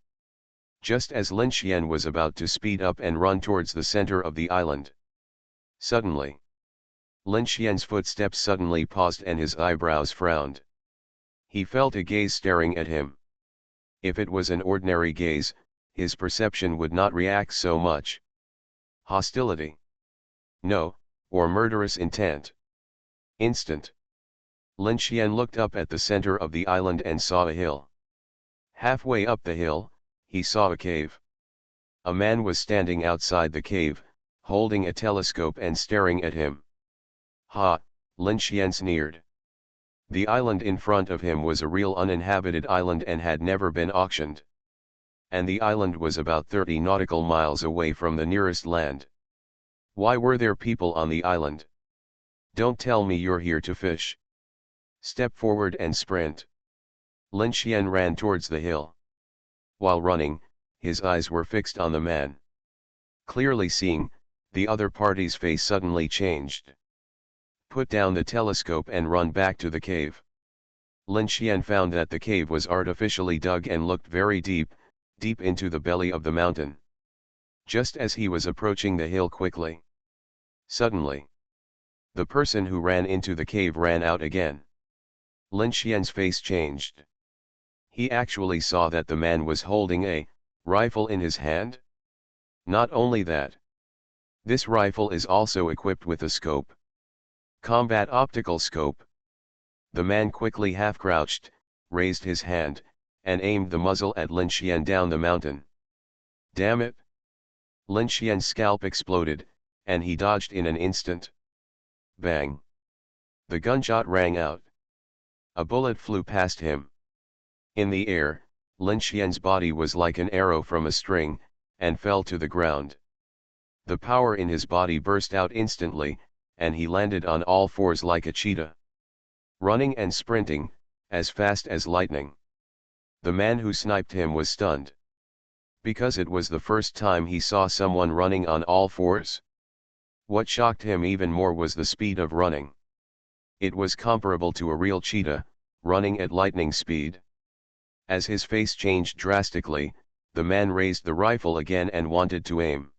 Just as Lin Xian was about to speed up and run towards the center of the island, suddenly, Lin Xian's footsteps suddenly paused and his eyebrows frowned. He felt a gaze staring at him. If it was an ordinary gaze, his perception would not react so much. Hostility? No, or murderous intent. Instant. Lin Xian looked up at the center of the island and saw a hill. Halfway up the hill, he saw a cave. A man was standing outside the cave, holding a telescope and staring at him. Ha, Lin Xian sneered. The island in front of him was a real uninhabited island and had never been auctioned. And the island was about 30 nautical miles away from the nearest land. Why were there people on the island? Don't tell me you're here to fish. Step forward and sprint. Lin Xian ran towards the hill. While running, his eyes were fixed on the man. Clearly seeing, the other party's face suddenly changed. Put down the telescope and run back to the cave. Lin Xian found that the cave was artificially dug and looked very deep, deep into the belly of the mountain. Just as he was approaching the hill quickly, suddenly, the person who ran into the cave ran out again. Lin Xian's face changed. He actually saw that the man was holding a rifle in his hand. Not only that, this rifle is also equipped with a scope. Combat optical scope. The man quickly half-crouched, raised his hand, and aimed the muzzle at Lin Xian down the mountain. Damn it! Lin Xian's scalp exploded, and he dodged in an instant. Bang! The gunshot rang out. A bullet flew past him. In the air, Lin Xian's body was like an arrow from a string, and fell to the ground. The power in his body burst out instantly, and he landed on all fours like a cheetah. Running and sprinting, as fast as lightning. The man who sniped him was stunned. Because it was the first time he saw someone running on all fours. What shocked him even more was the speed of running. It was comparable to a real cheetah, running at lightning speed. As his face changed drastically, the man raised the rifle again and wanted to aim.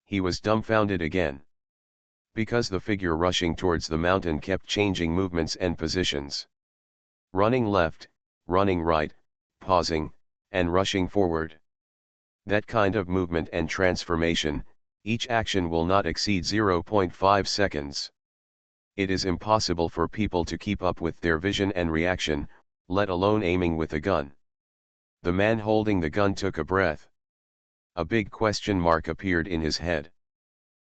He was dumbfounded again. Because the figure rushing towards the mountain kept changing movements and positions. Running left, running right, pausing, and rushing forward. That kind of movement and transformation, each action will not exceed 0.5 seconds. It is impossible for people to keep up with their vision and reaction, let alone aiming with a gun. The man holding the gun took a breath. A big question mark appeared in his head.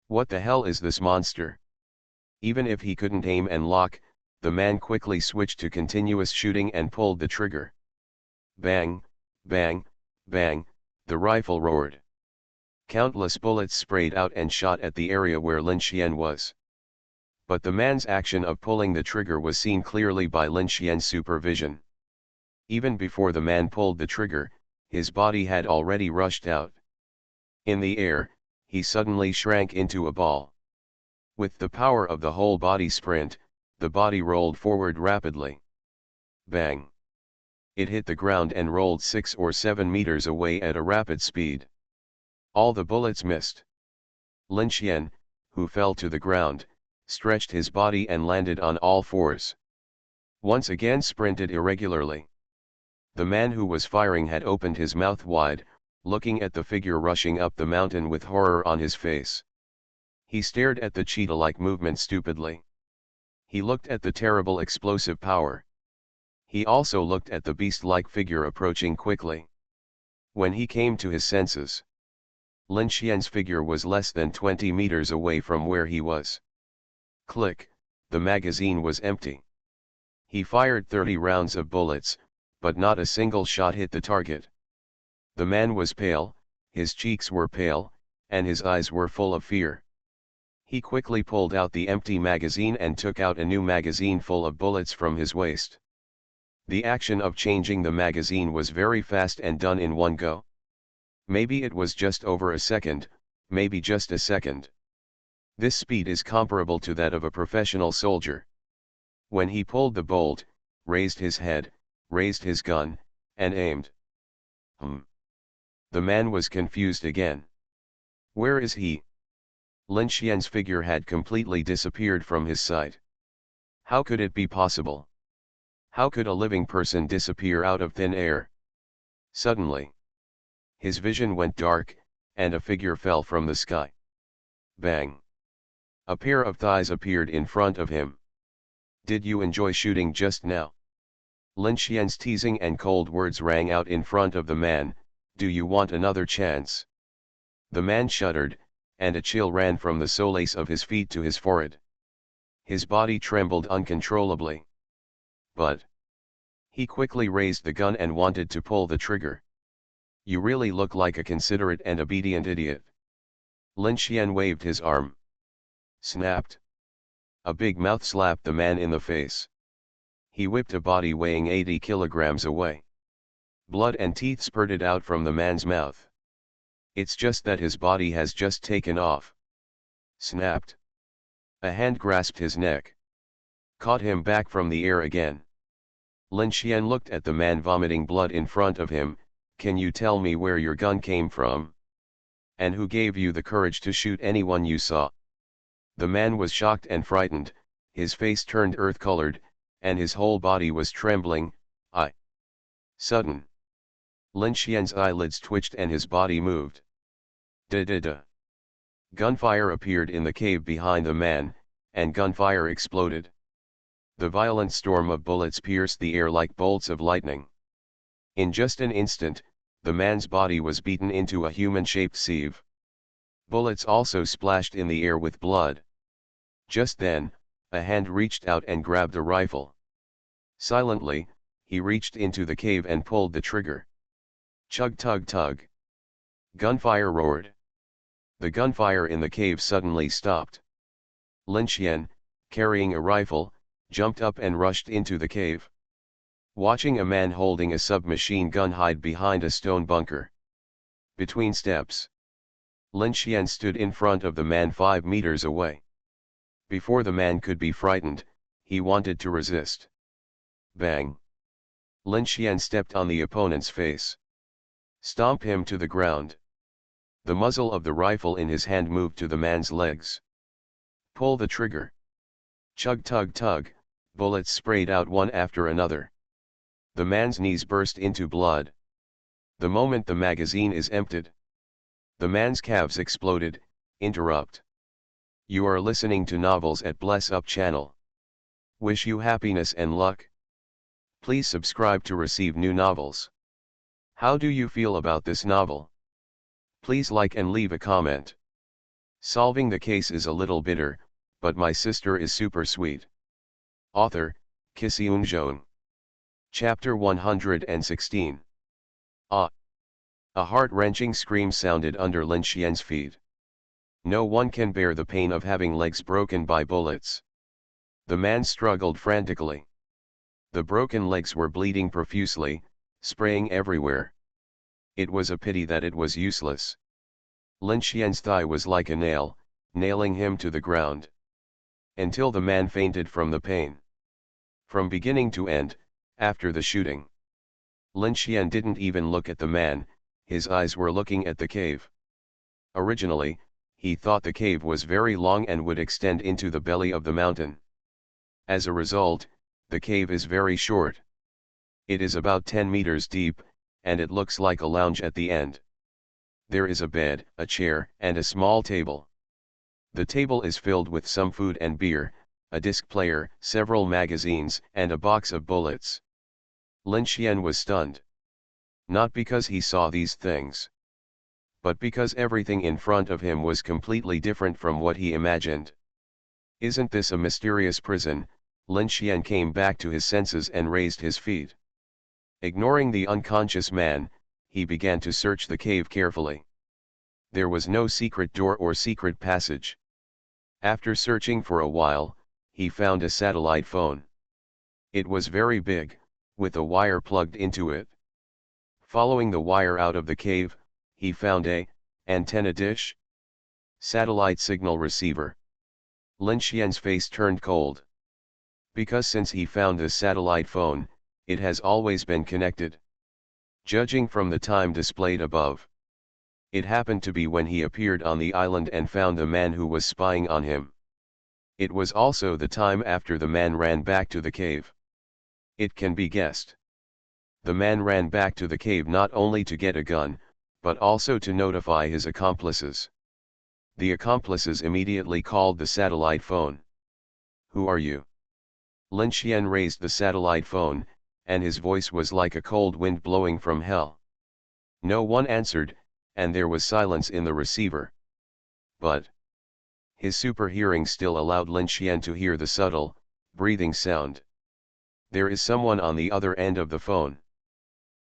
What the hell is this monster? Even if he couldn't aim and lock, the man quickly switched to continuous shooting and pulled the trigger. Bang, bang, bang, the rifle roared. Countless bullets sprayed out and shot at the area where Lin Xian was. But the man's action of pulling the trigger was seen clearly by Lin Xian's supervision. Even before the man pulled the trigger, his body had already rushed out. In the air, he suddenly shrank into a ball. With the power of the whole body sprint, the body rolled forward rapidly. Bang! It hit the ground and rolled 6 or 7 meters away at a rapid speed. All the bullets missed. Lin Xian, who fell to the ground, stretched his body and landed on all fours. Once again sprinted irregularly. The man who was firing had opened his mouth wide, looking at the figure rushing up the mountain with horror on his face. He stared at the cheetah-like movement stupidly. He looked at the terrible explosive power. He also looked at the beast-like figure approaching quickly. When he came to his senses, Lin Xian's figure was less than 20 meters away from where he was. Click, the magazine was empty. He fired 30 rounds of bullets, but not a single shot hit the target. The man was pale, his cheeks were pale, and his eyes were full of fear. He quickly pulled out the empty magazine and took out a new magazine full of bullets from his waist. The action of changing the magazine was very fast and done in one go. Maybe it was just over a second, maybe just a second. This speed is comparable to that of a professional soldier. When he pulled the bolt, raised his head, raised his gun, and aimed. The man was confused again. Where is he? Lin Xian's figure had completely disappeared from his sight. How could it be possible? How could a living person disappear out of thin air? Suddenly, his vision went dark, and a figure fell from the sky. Bang! A pair of thighs appeared in front of him. Did you enjoy shooting just now? Lin Xian's teasing and cold words rang out in front of the man. Do you want another chance? The man shuddered, and a chill ran from the soles of his feet to his forehead. His body trembled uncontrollably. But he quickly raised the gun and wanted to pull the trigger. You really look like a considerate and obedient idiot. Lin Xian waved his arm. Snapped. A big mouth slapped the man in the face. He whipped a body weighing 80 kilograms away. Blood and teeth spurted out from the man's mouth. It's just that his body has just taken off. Snapped. A hand grasped his neck. Caught him back from the air again. Lin Xian looked at the man vomiting blood in front of him. Can you tell me where your gun came from? And who gave you the courage to shoot anyone you saw? The man was shocked and frightened, his face turned earth-colored, and his whole body was trembling. Sudden. Lin Xian's eyelids twitched and his body moved. Da-da-da. Gunfire appeared in the cave behind the man, and gunfire exploded. The violent storm of bullets pierced the air like bolts of lightning. In just an instant, the man's body was beaten into a human-shaped sieve. Bullets also splashed in the air with blood. Just then, a hand reached out and grabbed a rifle. Silently, he reached into the cave and pulled the trigger. Chug-tug-tug. Gunfire roared. The gunfire in the cave suddenly stopped. Lin Xian, carrying a rifle, jumped up and rushed into the cave. Watching a man holding a submachine gun hide behind a stone bunker. Between steps. Lin Xian stood in front of the man 5 meters away. Before the man could be frightened, he wanted to resist. Bang! Lin Xian stepped on the opponent's face. Stomp him to the ground. The muzzle of the rifle in his hand moved to the man's legs. Pull the trigger. Chug-tug-tug, bullets sprayed out one after another. The man's knees burst into blood. The moment the magazine is emptied, the man's calves exploded. Interrupt. You are listening to novels at Bless Up channel. Wish you happiness and luck. Please subscribe to receive new novels. How do you feel about this novel? Please like and leave a comment. Solving the case is a little bitter, but my sister is super sweet. Author, Kisiun Zhong. Chapter 116. Ah! A heart-wrenching scream sounded under Lin Xian's feet. No one can bear the pain of having legs broken by bullets. The man struggled frantically. The broken legs were bleeding profusely, spraying everywhere. It was a pity that it was useless. Lin Xian's thigh was like a nail, nailing him to the ground. Until the man fainted from the pain. From beginning to end, after the shooting, Lin Xian didn't even look at the man, his eyes were looking at the cave. Originally, he thought the cave was very long and would extend into the belly of the mountain. As a result, the cave is very short. It is about 10 meters deep, and it looks like a lounge at the end. There is a bed, a chair, and a small table. The table is filled with some food and beer, a disc player, several magazines, and a box of bullets. Lin Xian was stunned. Not because he saw these things, but because everything in front of him was completely different from what he imagined. Isn't this a mysterious prison? Lin Xian came back to his senses and raised his feet. Ignoring the unconscious man, he began to search the cave carefully. There was no secret door or secret passage. After searching for a while, he found a satellite phone. It was very big, with a wire plugged into it. Following the wire out of the cave, he found a antenna dish. Satellite signal receiver. Lin Xian's face turned cold. Because since he found this satellite phone, it has always been connected. Judging from the time displayed above, it happened to be when he appeared on the island and found the man who was spying on him. It was also the time after the man ran back to the cave. It can be guessed. The man ran back to the cave not only to get a gun, but also to notify his accomplices. The accomplices immediately called the satellite phone. "Who are you?" Lin Xian raised the satellite phone, and his voice was like a cold wind blowing from hell. No one answered, and there was silence in the receiver. But his super hearing still allowed Lin Xian to hear the subtle, breathing sound. There is someone on the other end of the phone.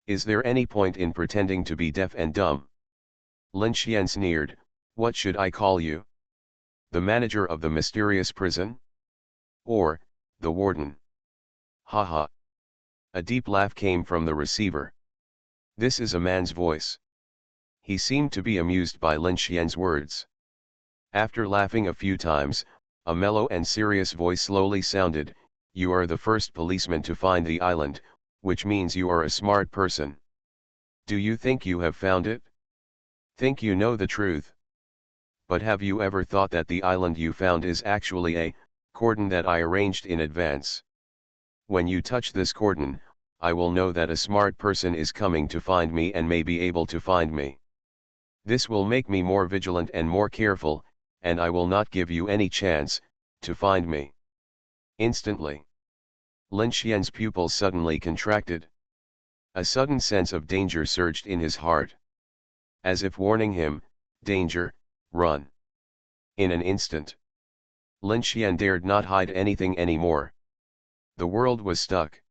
Is there any point in pretending to be deaf and dumb? Lin Xian sneered, "What should I call you? The manager of the mysterious prison? Or, the warden?" Ha ha. A deep laugh came from the receiver. This is a man's voice. He seemed to be amused by Lin Xian's words. After laughing a few times, a mellow and serious voice slowly sounded, "You are the first policeman to find the island, which means you are a smart person. Do you think you have found it? Think you know the truth? But have you ever thought that the island you found is actually a cordon that I arranged in advance? When you touch this cordon, I will know that a smart person is coming to find me and may be able to find me. This will make me more vigilant and more careful, and I will not give you any chance to find me." Instantly, Lin Xian's pupils suddenly contracted. A sudden sense of danger surged in his heart. As if warning him, "Danger, run." In an instant, Lin Xian dared not hide anything anymore. The world was stuck.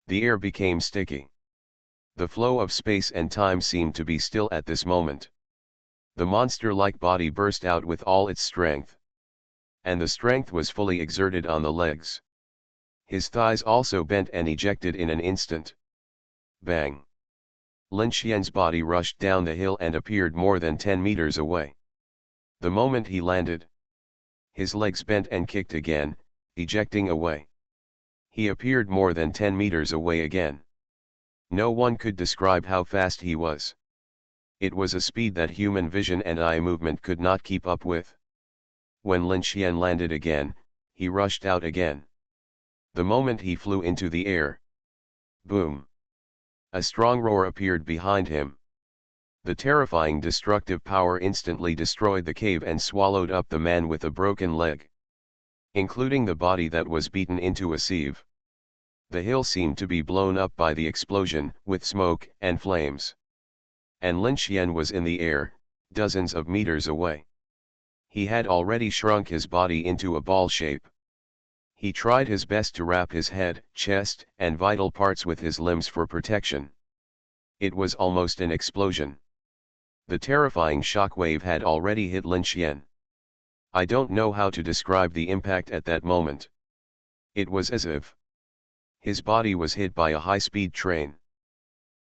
The air became sticky. The flow of space and time seemed to be still at this moment. The monster-like body burst out with all its strength. And the strength was fully exerted on the legs. His thighs also bent and ejected in an instant. Bang! Lin Xian's body rushed down the hill and appeared more than 10 meters away. The moment he landed, his legs bent and kicked again, ejecting away. He appeared more than 10 meters away again. No one could describe how fast he was. It was a speed that human vision and eye movement could not keep up with. When Lin Xian landed again, he rushed out again. The moment he flew into the air, boom! A strong roar appeared behind him. The terrifying destructive power instantly destroyed the cave and swallowed up the man with a broken leg, including the body that was beaten into a sieve. The hill seemed to be blown up by the explosion, with smoke and flames. And Lin Xian was in the air, dozens of meters away. He had already shrunk his body into a ball shape. He tried his best to wrap his head, chest, and vital parts with his limbs for protection. It was almost an explosion. The terrifying shockwave had already hit Lin Xian. I don't know how to describe the impact at that moment. It was as if his body was hit by a high-speed train.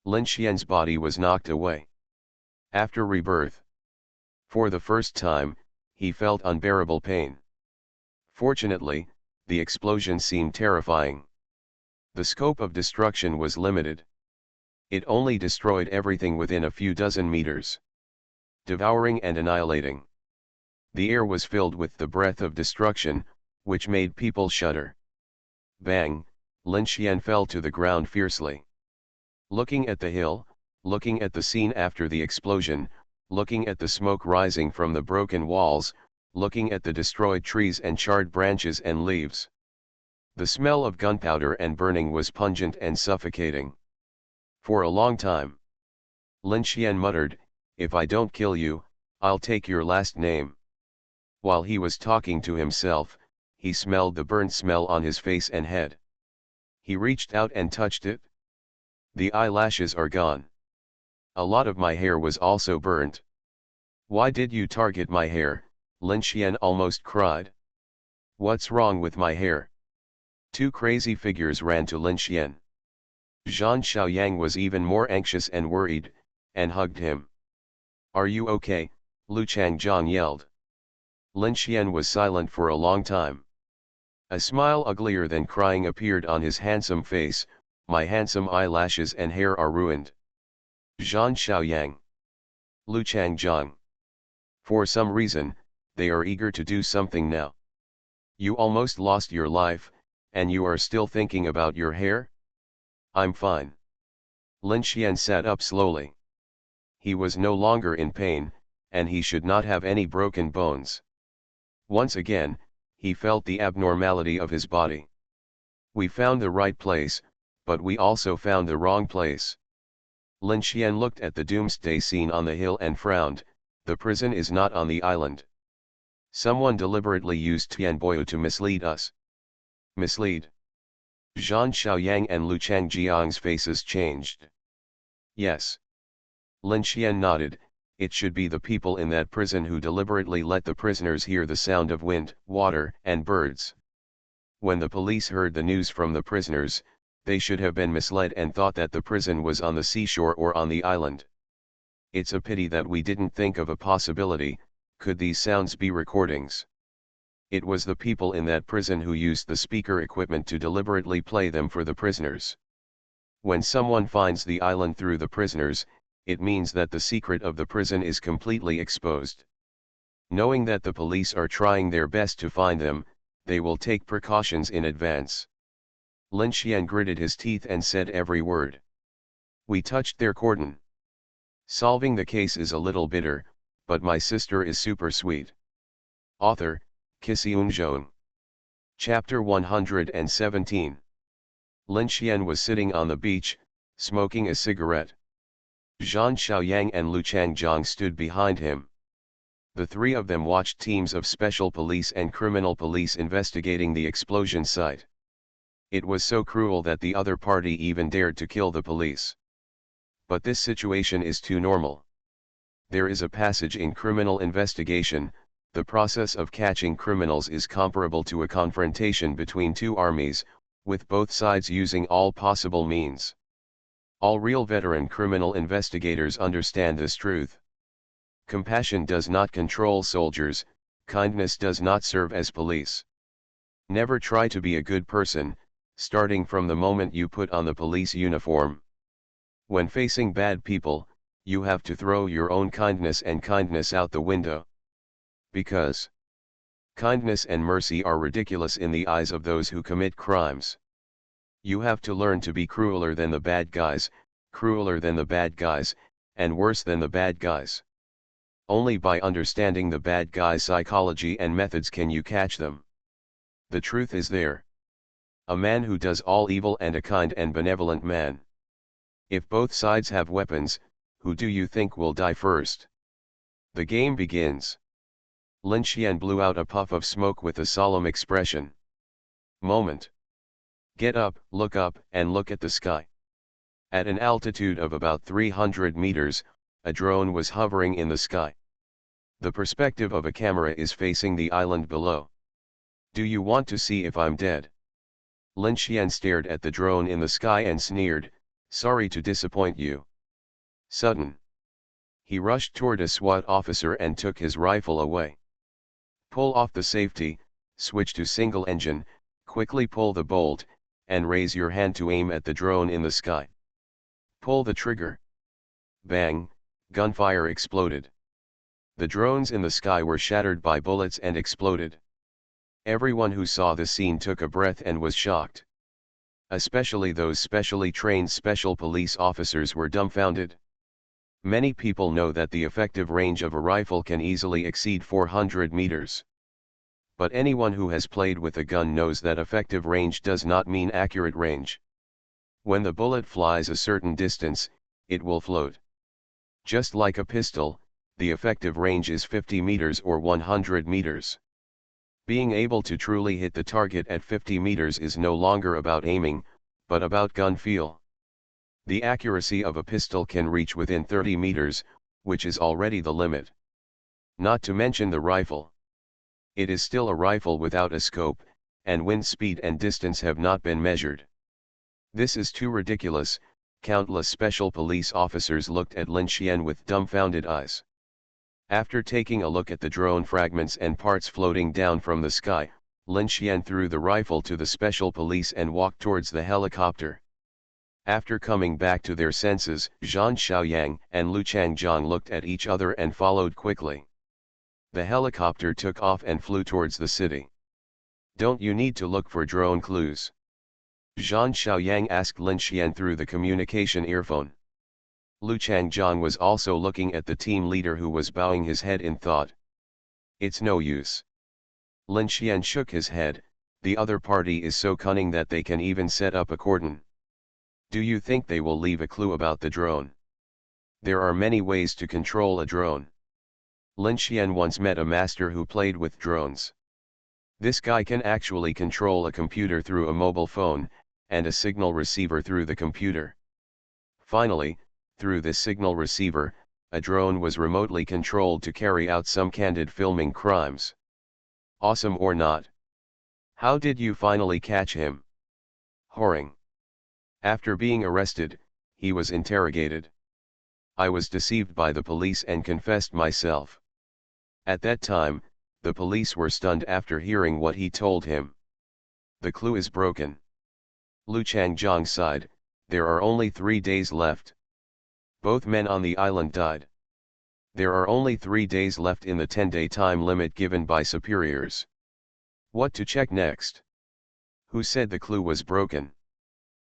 Lin Xian's body was knocked away. After rebirth, for the first time, he felt unbearable pain. Fortunately, the explosion seemed terrifying. The scope of destruction was limited. It only destroyed everything within a few dozen meters, devouring and annihilating. The air was filled with the breath of destruction, which made people shudder. Bang! Lin Xian fell to the ground fiercely. Looking at the hill, looking at the scene after the explosion, looking at the smoke rising from the broken walls, looking at the destroyed trees and charred branches and leaves. The smell of gunpowder and burning was pungent and suffocating. For a long time, Lin Xian muttered, "If I don't kill you, I'll take your last name." While he was talking to himself, he smelled the burnt smell on his face and head. He reached out and touched it. The eyelashes are gone. A lot of my hair was also burnt. "Why did you target my hair?" Lin Xian almost cried. "What's wrong with my hair?" Two crazy figures ran to Lin Xian. Zhang Xiaoyang was even more anxious and worried, and hugged him. "Are you okay?" Lu Changjiang yelled. Lin Xian was silent for a long time. A smile uglier than crying appeared on his handsome face. "My handsome eyelashes and hair are ruined." Zhang Xiaoyang. Lu Changjiang. For some reason, they are eager to do something now. "You almost lost your life, and you are still thinking about your hair?" "I'm fine." Lin Xian sat up slowly. He was no longer in pain, and he should not have any broken bones. Once again, he felt the abnormality of his body. "We found the right place, but we also found the wrong place." Lin Xian looked at the doomsday scene on the hill and frowned. "The prison is not on the island. Someone deliberately used Tianboyu to mislead us." "Mislead?" Zhang Xiaoyang and Lu Changjiang's faces changed. "Yes." Lin Xian nodded. "It should be the people in that prison who deliberately let the prisoners hear the sound of wind, water, and birds. When the police heard the news from the prisoners, they should have been misled and thought that the prison was on the seashore or on the island. It's a pity that we didn't think of a possibility. Could these sounds be recordings? It was the people in that prison who used the speaker equipment to deliberately play them for the prisoners. When someone finds the island through the prisoners, it means that the secret of the prison is completely exposed. Knowing that the police are trying their best to find them, they will take precautions in advance." Lin Xian gritted his teeth and said every word. "We touched their cordon. Solving the case is a little bitter, but my sister is super sweet." Author, Kisiun Zhong. Chapter 117. Lin Xian was sitting on the beach, smoking a cigarette. Zhang Xiaoyang and Lu Changjiang stood behind him. The three of them watched teams of special police and criminal police investigating the explosion site. It was so cruel that the other party even dared to kill the police. But this situation is too normal. There is a passage in criminal investigation: "The process of catching criminals is comparable to a confrontation between two armies, with both sides using all possible means." All real veteran criminal investigators understand this truth. Compassion does not control soldiers, kindness does not serve as police. Never try to be a good person, starting from the moment you put on the police uniform. When facing bad people, you have to throw your own kindness and kindness out the window. Because kindness and mercy are ridiculous in the eyes of those who commit crimes. You have to learn to be crueler than the bad guys, crueler than the bad guys, and worse than the bad guys. Only by understanding the bad guys' psychology and methods can you catch them. The truth is there. A man who does all evil and a kind and benevolent man. If both sides have weapons, who do you think will die first? The game begins. Lin Xian blew out a puff of smoke with a solemn expression. Moment. Get up, and look at the sky. At an altitude of about 300 meters, a drone was hovering in the sky. The perspective of a camera is facing the island below. Do you want to see if I'm dead? Lin Xian stared at the drone in the sky and sneered, "Sorry to disappoint you." Sudden. He rushed toward a SWAT officer and took his rifle away. Pull off the safety, switch to single engine, quickly pull the bolt, and raise your hand to aim at the drone in the sky. Pull the trigger. Bang, gunfire exploded. The drones in the sky were shattered by bullets and exploded. Everyone who saw the scene took a breath and was shocked. Especially those specially trained special police officers were dumbfounded. Many people know that the effective range of a rifle can easily exceed 400 meters. But anyone who has played with a gun knows that effective range does not mean accurate range. When the bullet flies a certain distance, it will float. Just like a pistol, the effective range is 50 meters or 100 meters. Being able to truly hit the target at 50 meters is no longer about aiming, but about gun feel. The accuracy of a pistol can reach within 30 meters, which is already the limit. Not to mention the rifle. It is still a rifle without a scope, and wind speed and distance have not been measured. This is too ridiculous. Countless special police officers looked at Lin Xian with dumbfounded eyes. After taking a look at the drone fragments and parts floating down from the sky, Lin Xian threw the rifle to the special police and walked towards the helicopter. After coming back to their senses, Zhang Xiaoyang and Lu Changjiang looked at each other and followed quickly. The helicopter took off and flew towards the city. Don't you need to look for drone clues? Zhang Xiaoyang asked Lin Xian through the communication earphone. Lu Changjiang was also looking at the team leader who was bowing his head in thought. It's no use. Lin Xian shook his head. The other party is so cunning that they can even set up a cordon. Do you think they will leave a clue about the drone? There are many ways to control a drone. Lin Xian once met a master who played with drones. This guy can actually control a computer through a mobile phone, and a signal receiver through the computer. Finally, through this signal receiver, a drone was remotely controlled to carry out some candid filming crimes. Awesome or not? How did you finally catch him? Whoring. After being arrested, he was interrogated. I was deceived by the police and confessed myself. At that time, the police were stunned after hearing what he told him. The clue is broken. Lu Changjiang sighed. There are only 3 days left. Both men on the island died. There are only 3 days left in the 10-day time limit given by superiors. What to check next? Who said the clue was broken?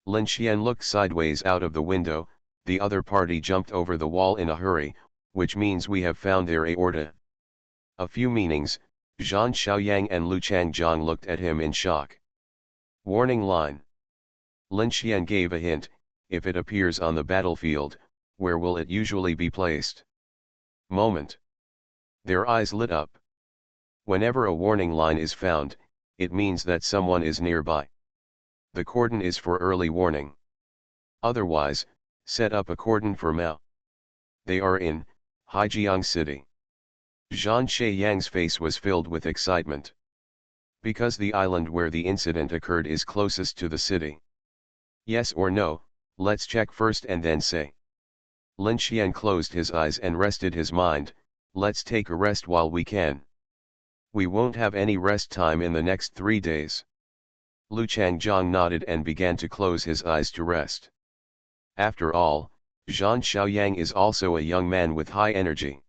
Lin Xian looked sideways out of the window. The other party jumped over the wall in a hurry, which means we have found their aorta. A few meanings. Zhang Xiaoyang and Lu Changjiang looked at him in shock. Warning line. Lin Xian gave a hint. If it appears on the battlefield, where will it usually be placed? Moment. Their eyes lit up. Whenever a warning line is found, it means that someone is nearby. The cordon is for early warning. Otherwise, set up a cordon for Mao. They are in Haijiang City. Zhang Xiaoyang's face was filled with excitement. Because the island where the incident occurred is closest to the city. Yes or no, let's check first and then say. Lin Xian closed his eyes and rested his mind. Let's take a rest while we can. We won't have any rest time in the next 3 days. Lu Changjiang nodded and began to close his eyes to rest. After all, Zhang Xiaoyang is also a young man with high energy.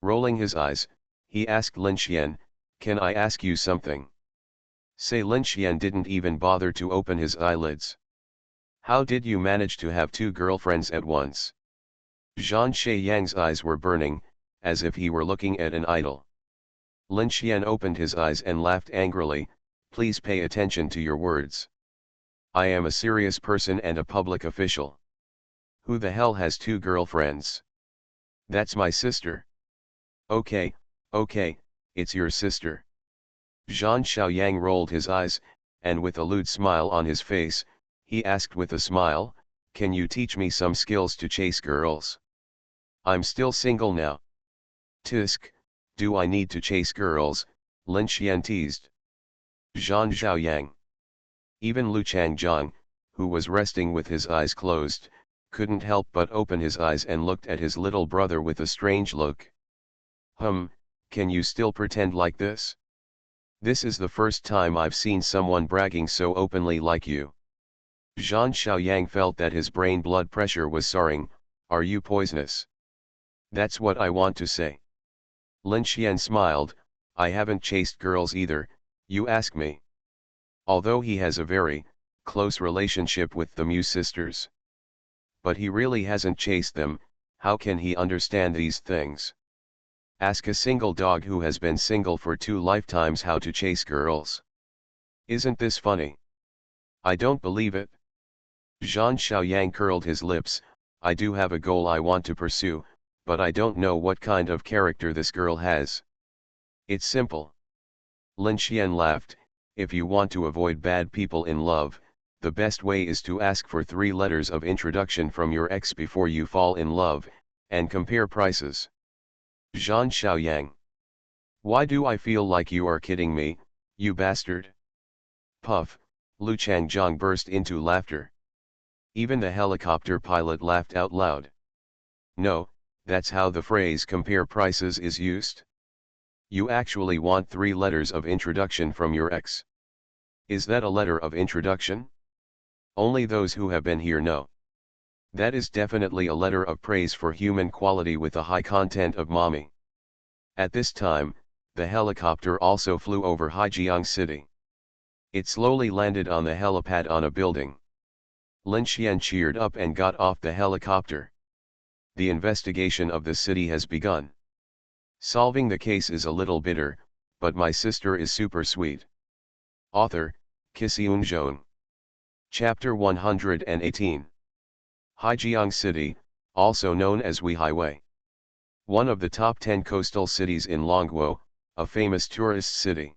Rolling his eyes, he asked Lin Xian, "Can I ask you something?" Say Lin Xian didn't even bother to open his eyelids. How did you manage to have 2 girlfriends at once? Zhang Xiaoyang's eyes were burning, as if he were looking at an idol. Lin Xian opened his eyes and laughed angrily. Please pay attention to your words. I am a serious person and a public official. Who the hell has 2 girlfriends? That's my sister. Okay, it's your sister. Zhang Xiaoyang rolled his eyes, and with a lewd smile on his face, he asked with a smile, "Can you teach me some skills to chase girls? I'm still single now." Tisk, do I need to chase girls? Lin Xian teased. Zhang Xiaoyang. Even Lu Changjiang, who was resting with his eyes closed, couldn't help but open his eyes and looked at his little brother with a strange look. Can you still pretend like this? This is the first time I've seen someone bragging so openly like you. Zhang Xiaoyang felt that his brain blood pressure was soaring. Are you poisonous? That's what I want to say. Lin Xian smiled. I haven't chased girls either, you ask me. Although he has a very close relationship with the Mu sisters. But he really hasn't chased them. How can he understand these things? Ask a single dog who has been single for 2 lifetimes how to chase girls. Isn't this funny? I don't believe it. Zhang Xiaoyang curled his lips. I do have a goal I want to pursue, but I don't know what kind of character this girl has. It's simple. Lin Xian laughed. If you want to avoid bad people in love, the best way is to ask for 3 letters of introduction from your ex before you fall in love, and compare prices. Zhang Xiaoyang. Why do I feel like you are kidding me, you bastard? Puff, Lu Changjiang burst into laughter. Even the helicopter pilot laughed out loud. No, that's how the phrase compare prices is used. You actually want 3 letters of introduction from your ex. Is that a letter of introduction? Only those who have been here know. That is definitely a letter of praise for human quality with a high content of mommy. At this time, the helicopter also flew over Haijiang City. It slowly landed on the helipad on a building. Lin Xian cheered up and got off the helicopter. The investigation of the city has begun. Solving the case is a little bitter, but my sister is super sweet. Author, Kisiun Zhong. Chapter 118. Haijiang City, also known as Weihaiwei. One of the top 10 coastal cities in Longguo, a famous tourist city.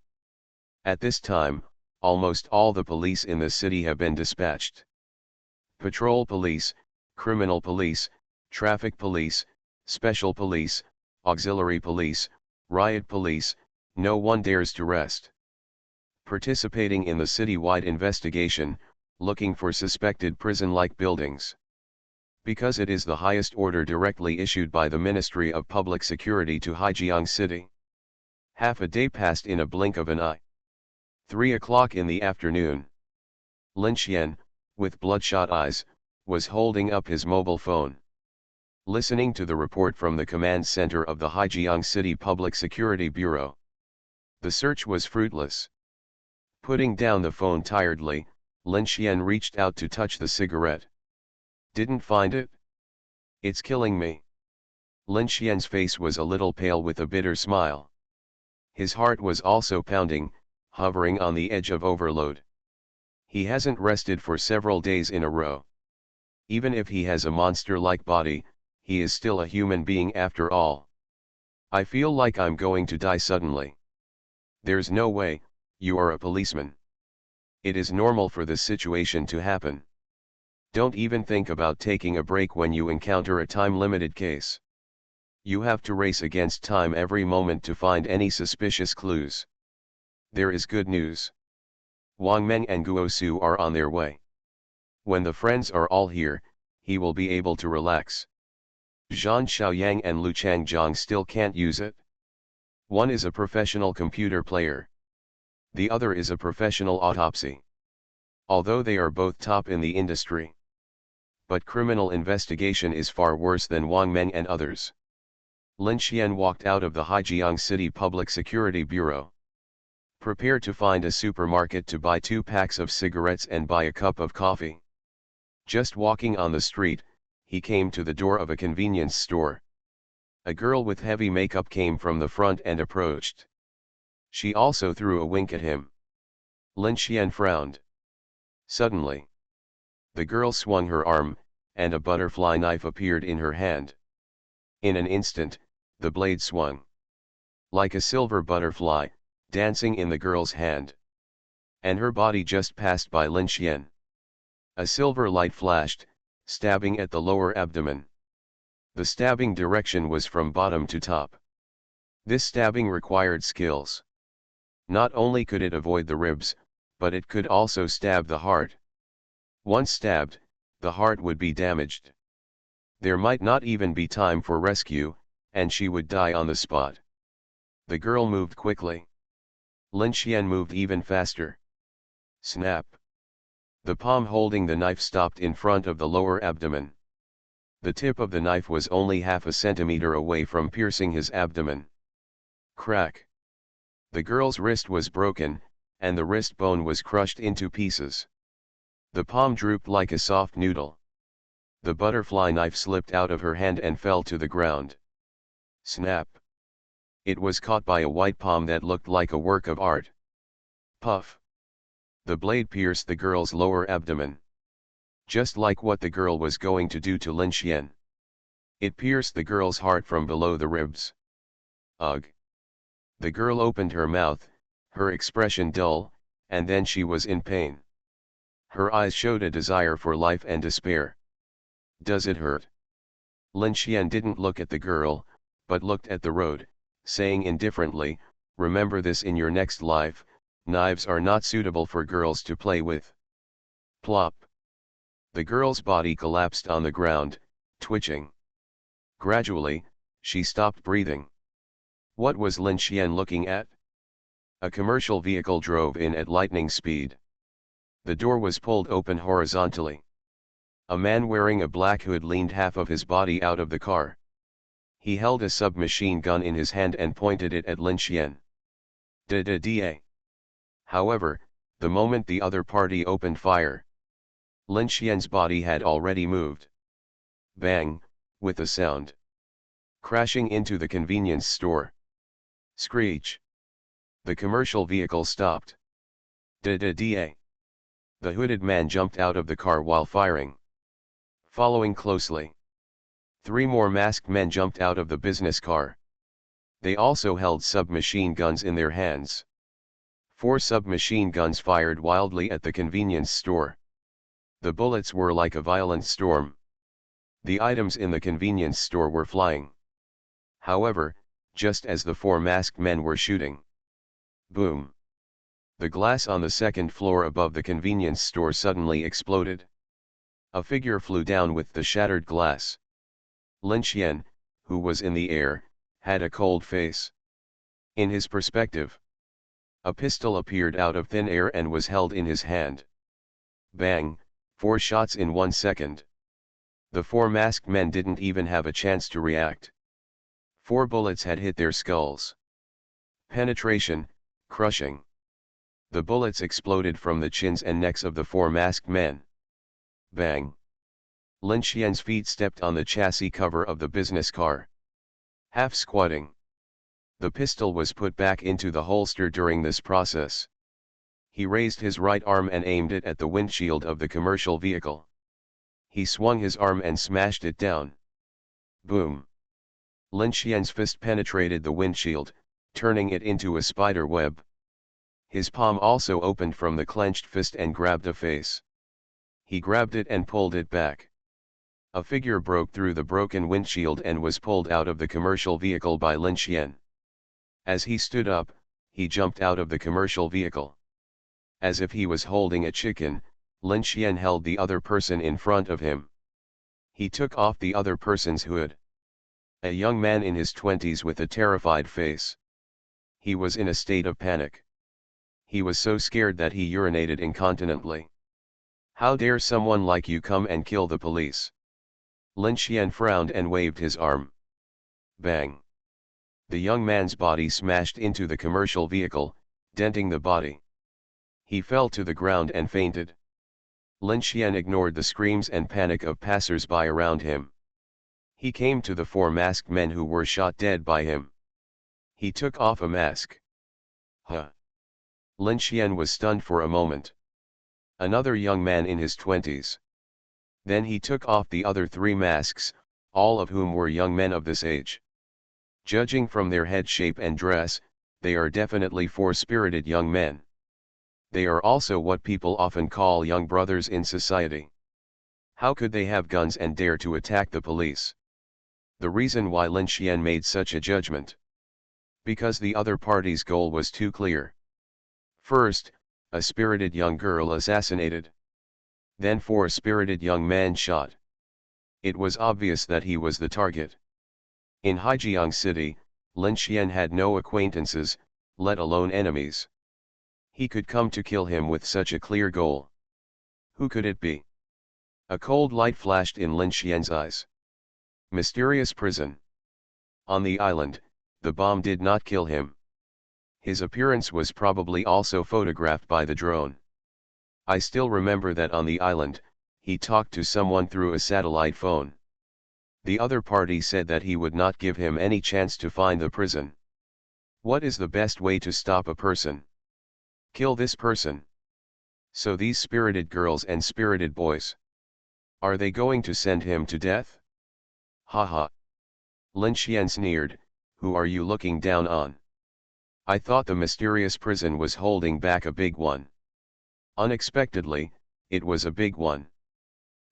At this time, almost all the police in the city have been dispatched. Patrol police, criminal police, traffic police, special police, auxiliary police, riot police, no one dares to rest. Participating in the city-wide investigation, looking for suspected prison-like buildings. Because it is the highest order directly issued by the Ministry of Public Security to Haijiang City. Half a day passed in a blink of an eye. 3 o'clock in the afternoon. Lin Xian, with bloodshot eyes, was holding up his mobile phone. Listening to the report from the command center of the Haijiang City Public Security Bureau. The search was fruitless. Putting down the phone tiredly, Lin Xian reached out to touch the cigarette. Didn't find it? It's killing me. Lin Xian's face was a little pale with a bitter smile. His heart was also pounding, hovering on the edge of overload. He hasn't rested for several days in a row. Even if he has a monster-like body, he is still a human being after all. I feel like I'm going to die suddenly. There's no way, you are a policeman. It is normal for this situation to happen. Don't even think about taking a break when you encounter a time-limited case. You have to race against time every moment to find any suspicious clues. There is good news. Wang Meng and Guo Su are on their way. When the friends are all here, he will be able to relax. Zhang Xiaoyang and Lu Changjiang still can't use it. One is a professional computer player. The other is a professional autopsy. Although they are both top in the industry. But criminal investigation is far worse than Wang Meng and others. Lin Xian walked out of the Haijiang City Public Security Bureau. Prepare to find a supermarket to buy 2 packs of cigarettes and buy a cup of coffee. Just walking on the street, he came to the door of a convenience store. A girl with heavy makeup came from the front and approached. She also threw a wink at him. Lin Xian frowned. Suddenly, the girl swung her arm, and a butterfly knife appeared in her hand. In an instant, the blade swung. Like a silver butterfly, dancing in the girl's hand. And her body just passed by Lin Xian. A silver light flashed, stabbing at the lower abdomen. The stabbing direction was from bottom to top. This stabbing required skills. Not only could it avoid the ribs, but it could also stab the heart. Once stabbed, the heart would be damaged. There might not even be time for rescue, and she would die on the spot. The girl moved quickly. Lin Xian moved even faster. Snap! The palm holding the knife stopped in front of the lower abdomen. The tip of the knife was only half a centimeter away from piercing his abdomen. Crack! The girl's wrist was broken, and the wrist bone was crushed into pieces. The palm drooped like a soft noodle. The butterfly knife slipped out of her hand and fell to the ground. Snap! It was caught by a white palm that looked like a work of art. Puff! The blade pierced the girl's lower abdomen. Just like what the girl was going to do to Lin Xian. It pierced the girl's heart from below the ribs. Ugh! The girl opened her mouth, her expression dull, and then she was in pain. Her eyes showed a desire for life and despair. Does it hurt? Lin Xian didn't look at the girl, but looked at the road, saying indifferently, remember this in your next life, knives are not suitable for girls to play with. Plop! The girl's body collapsed on the ground, twitching. Gradually, she stopped breathing. What was Lin Xian looking at? A commercial vehicle drove in at lightning speed. The door was pulled open horizontally. A man wearing a black hood leaned half of his body out of the car. He held a submachine gun in his hand and pointed it at Lin Xian. Da-da-da. However, the moment the other party opened fire, Lin Xian's body had already moved. Bang, with a sound. Crashing into the convenience store. Screech. The commercial vehicle stopped. Da-da-da. The hooded man jumped out of the car while firing. Following closely, 3 more masked men jumped out of the business car. They also held submachine guns in their hands. 4 submachine guns fired wildly at the convenience store. The bullets were like a violent storm. The items in the convenience store were flying. However, just as the 4 masked men were shooting, boom! The glass on the 2nd floor above the convenience store suddenly exploded. A figure flew down with the shattered glass. Lin Xian, who was in the air, had a cold face. In his perspective, a pistol appeared out of thin air and was held in his hand. Bang, 4 shots in 1 second. The 4 masked men didn't even have a chance to react. 4 bullets had hit their skulls. Penetration, crushing. The bullets exploded from the chins and necks of the 4 masked men. Bang! Lin Xian's feet stepped on the chassis cover of the business car. Half squatting. The pistol was put back into the holster during this process. He raised his right arm and aimed it at the windshield of the commercial vehicle. He swung his arm and smashed it down. Boom! Lin Xian's fist penetrated the windshield, turning it into a spider web. His palm also opened from the clenched fist and grabbed a face. He grabbed it and pulled it back. A figure broke through the broken windshield and was pulled out of the commercial vehicle by Lin Xian. As he stood up, he jumped out of the commercial vehicle. As if he was holding a chicken, Lin Xian held the other person in front of him. He took off the other person's hood. A young man in his 20s with a terrified face. He was in a state of panic. He was so scared that he urinated incontinently. How dare someone like you come and kill the police? Lin Xian frowned and waved his arm. Bang! The young man's body smashed into the commercial vehicle, denting the body. He fell to the ground and fainted. Lin Xian ignored the screams and panic of passers-by around him. He came to the 4 masked men who were shot dead by him. He took off a mask. Huh! Lin Xian was stunned for a moment. Another young man in his 20s. Then he took off the other 3 masks, all of whom were young men of this age. Judging from their head shape and dress, they are definitely 4 spirited young men. They are also what people often call young brothers in society. How could they have guns and dare to attack the police? The reason why Lin Xian made such a judgment. Because the other party's goal was too clear. First, a spirited young girl assassinated. Then 4 spirited young men shot. It was obvious that he was the target. In Haijiang City, Lin Xian had no acquaintances, let alone enemies. He could come to kill him with such a clear goal. Who could it be? A cold light flashed in Lin Xian's eyes. Mysterious prison. On the island, the bomb did not kill him. His appearance was probably also photographed by the drone. I still remember that on the island, He talked to someone through a satellite phone. The other party said that he would not give him any chance to find the prison. What is the best way to stop a person? Kill this person. So these spirited girls and spirited boys. Are they going to send him to death? Haha. Lin Xian sneered, who are you looking down on? I thought the mysterious prison was holding back a big one. Unexpectedly, it was a big one.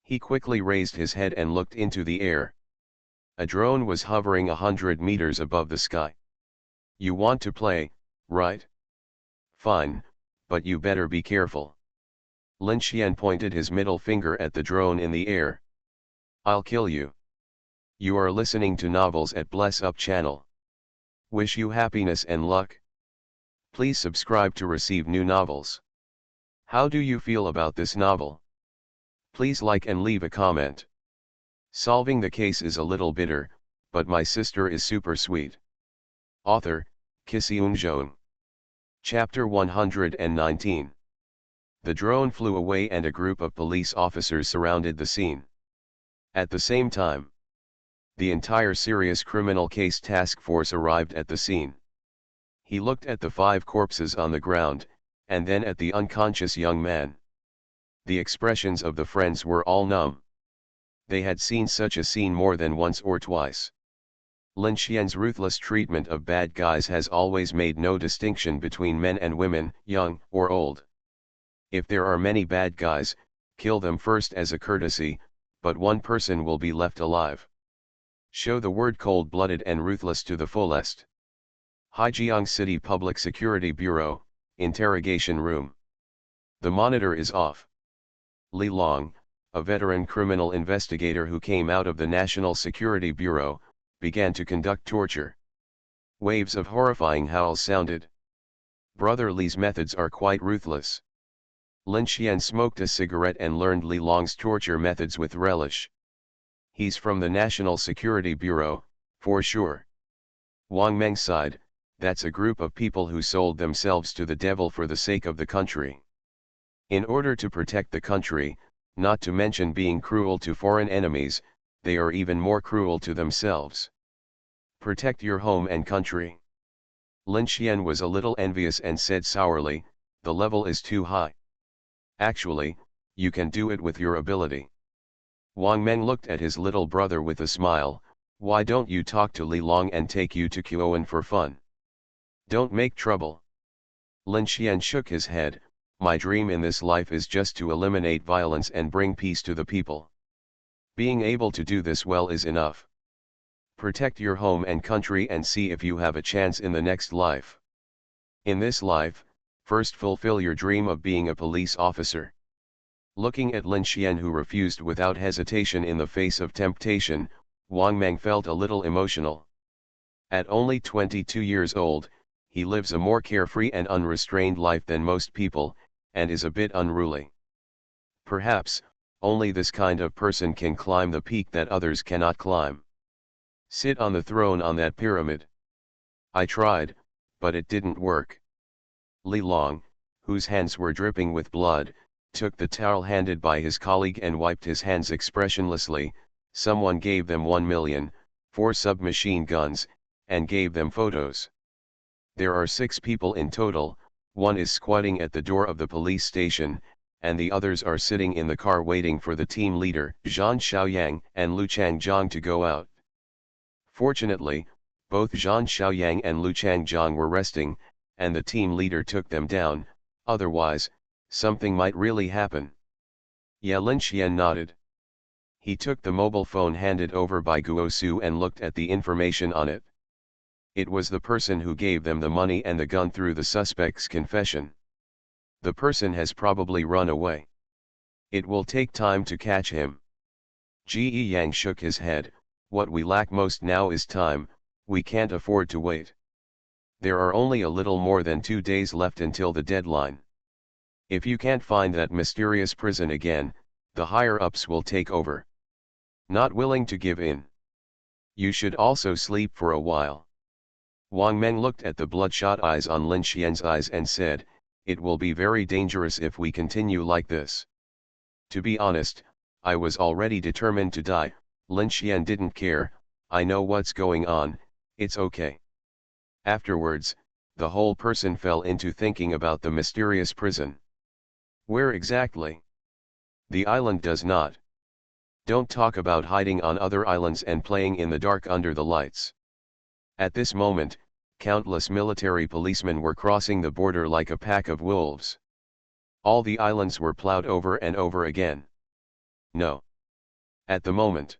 He quickly raised his head and looked into the air. A drone was hovering 100 meters above the sky. You want to play, right? Fine, but you better be careful. Lin Xian pointed his middle finger at the drone in the air. I'll kill you. You are listening to novels at Bless Up channel. Wish you happiness and luck. Please subscribe to receive new novels. How do you feel about this novel? Please like and leave a comment. Solving the case is a little bitter, but my sister is super sweet. Author, Kisiung. Chapter 119. The drone flew away and a group of police officers surrounded the scene. At the same time, the entire serious criminal case task force arrived at the scene. He looked at the 5 corpses on the ground, and then at the unconscious young man. The expressions of the friends were all numb. They had seen such a scene more than once or twice. Lin Xian's ruthless treatment of bad guys has always made no distinction between men and women, young or old. If there are many bad guys, kill them first as a courtesy, but one person will be left alive. Show the word cold-blooded and ruthless to the fullest. Haijiang City Public Security Bureau, Interrogation Room. The monitor is off. Li Long, a veteran criminal investigator who came out of the National Security Bureau, began to conduct torture. Waves of horrifying howls sounded. Brother Li's methods are quite ruthless. Lin Xian smoked a cigarette and learned Li Long's torture methods with relish. He's from the National Security Bureau, for sure. Wang Meng sighed, that's a group of people who sold themselves to the devil for the sake of the country. In order to protect the country, not to mention being cruel to foreign enemies, they are even more cruel to themselves. Protect your home and country. Lin Xian was a little envious and said sourly, the level is too high. Actually, you can do it with your ability. Wang Meng looked at his little brother with a smile, why don't you talk to Li Long and take you to Qiuan for fun? Don't make trouble. Lin Xian shook his head, my dream in this life is just to eliminate violence and bring peace to the people. Being able to do this well is enough. Protect your home and country and see if you have a chance in the next life. In this life, first fulfill your dream of being a police officer. Looking at Lin Xian who refused without hesitation in the face of temptation, Wang Meng felt a little emotional. At only 22 years old, he lives a more carefree and unrestrained life than most people, and is a bit unruly. Perhaps, only this kind of person can climb the peak that others cannot climb. Sit on the throne on that pyramid. I tried, but it didn't work. Li Long, whose hands were dripping with blood, took the towel handed by his colleague and wiped his hands expressionlessly. Someone gave them 1 million, 4 submachine guns, and gave them photos. There are 6 people in total, one is squatting at the door of the police station, and the others are sitting in the car waiting for the team leader, Zhan Xiaoyang and Lu Changjiang to go out. Fortunately, both Zhan Xiaoyang and Lu Changjiang were resting, and the team leader took them down, otherwise, something might really happen. Yeah, Lin Xian nodded. He took the mobile phone handed over by Guo Su and looked at the information on it. It was the person who gave them the money and the gun through the suspect's confession. The person has probably run away. It will take time to catch him. Ji Yang shook his head, what we lack most now is time, we can't afford to wait. There are only a little more than 2 days left until the deadline. If you can't find that mysterious prison again, the higher-ups will take over. Not willing to give in. You should also sleep for a while. Wang Meng looked at the bloodshot eyes on Lin Xian's eyes and said, it will be very dangerous if we continue like this. To be honest, I was already determined to die. Lin Xian didn't care. I know what's going on, it's okay. Afterwards, the whole person fell into thinking about the mysterious prison. Where exactly? The island does not. Don't talk about hiding on other islands and playing in the dark under the lights. At this moment, countless military policemen were crossing the border like a pack of wolves. All the islands were plowed over and over again. No. At the moment,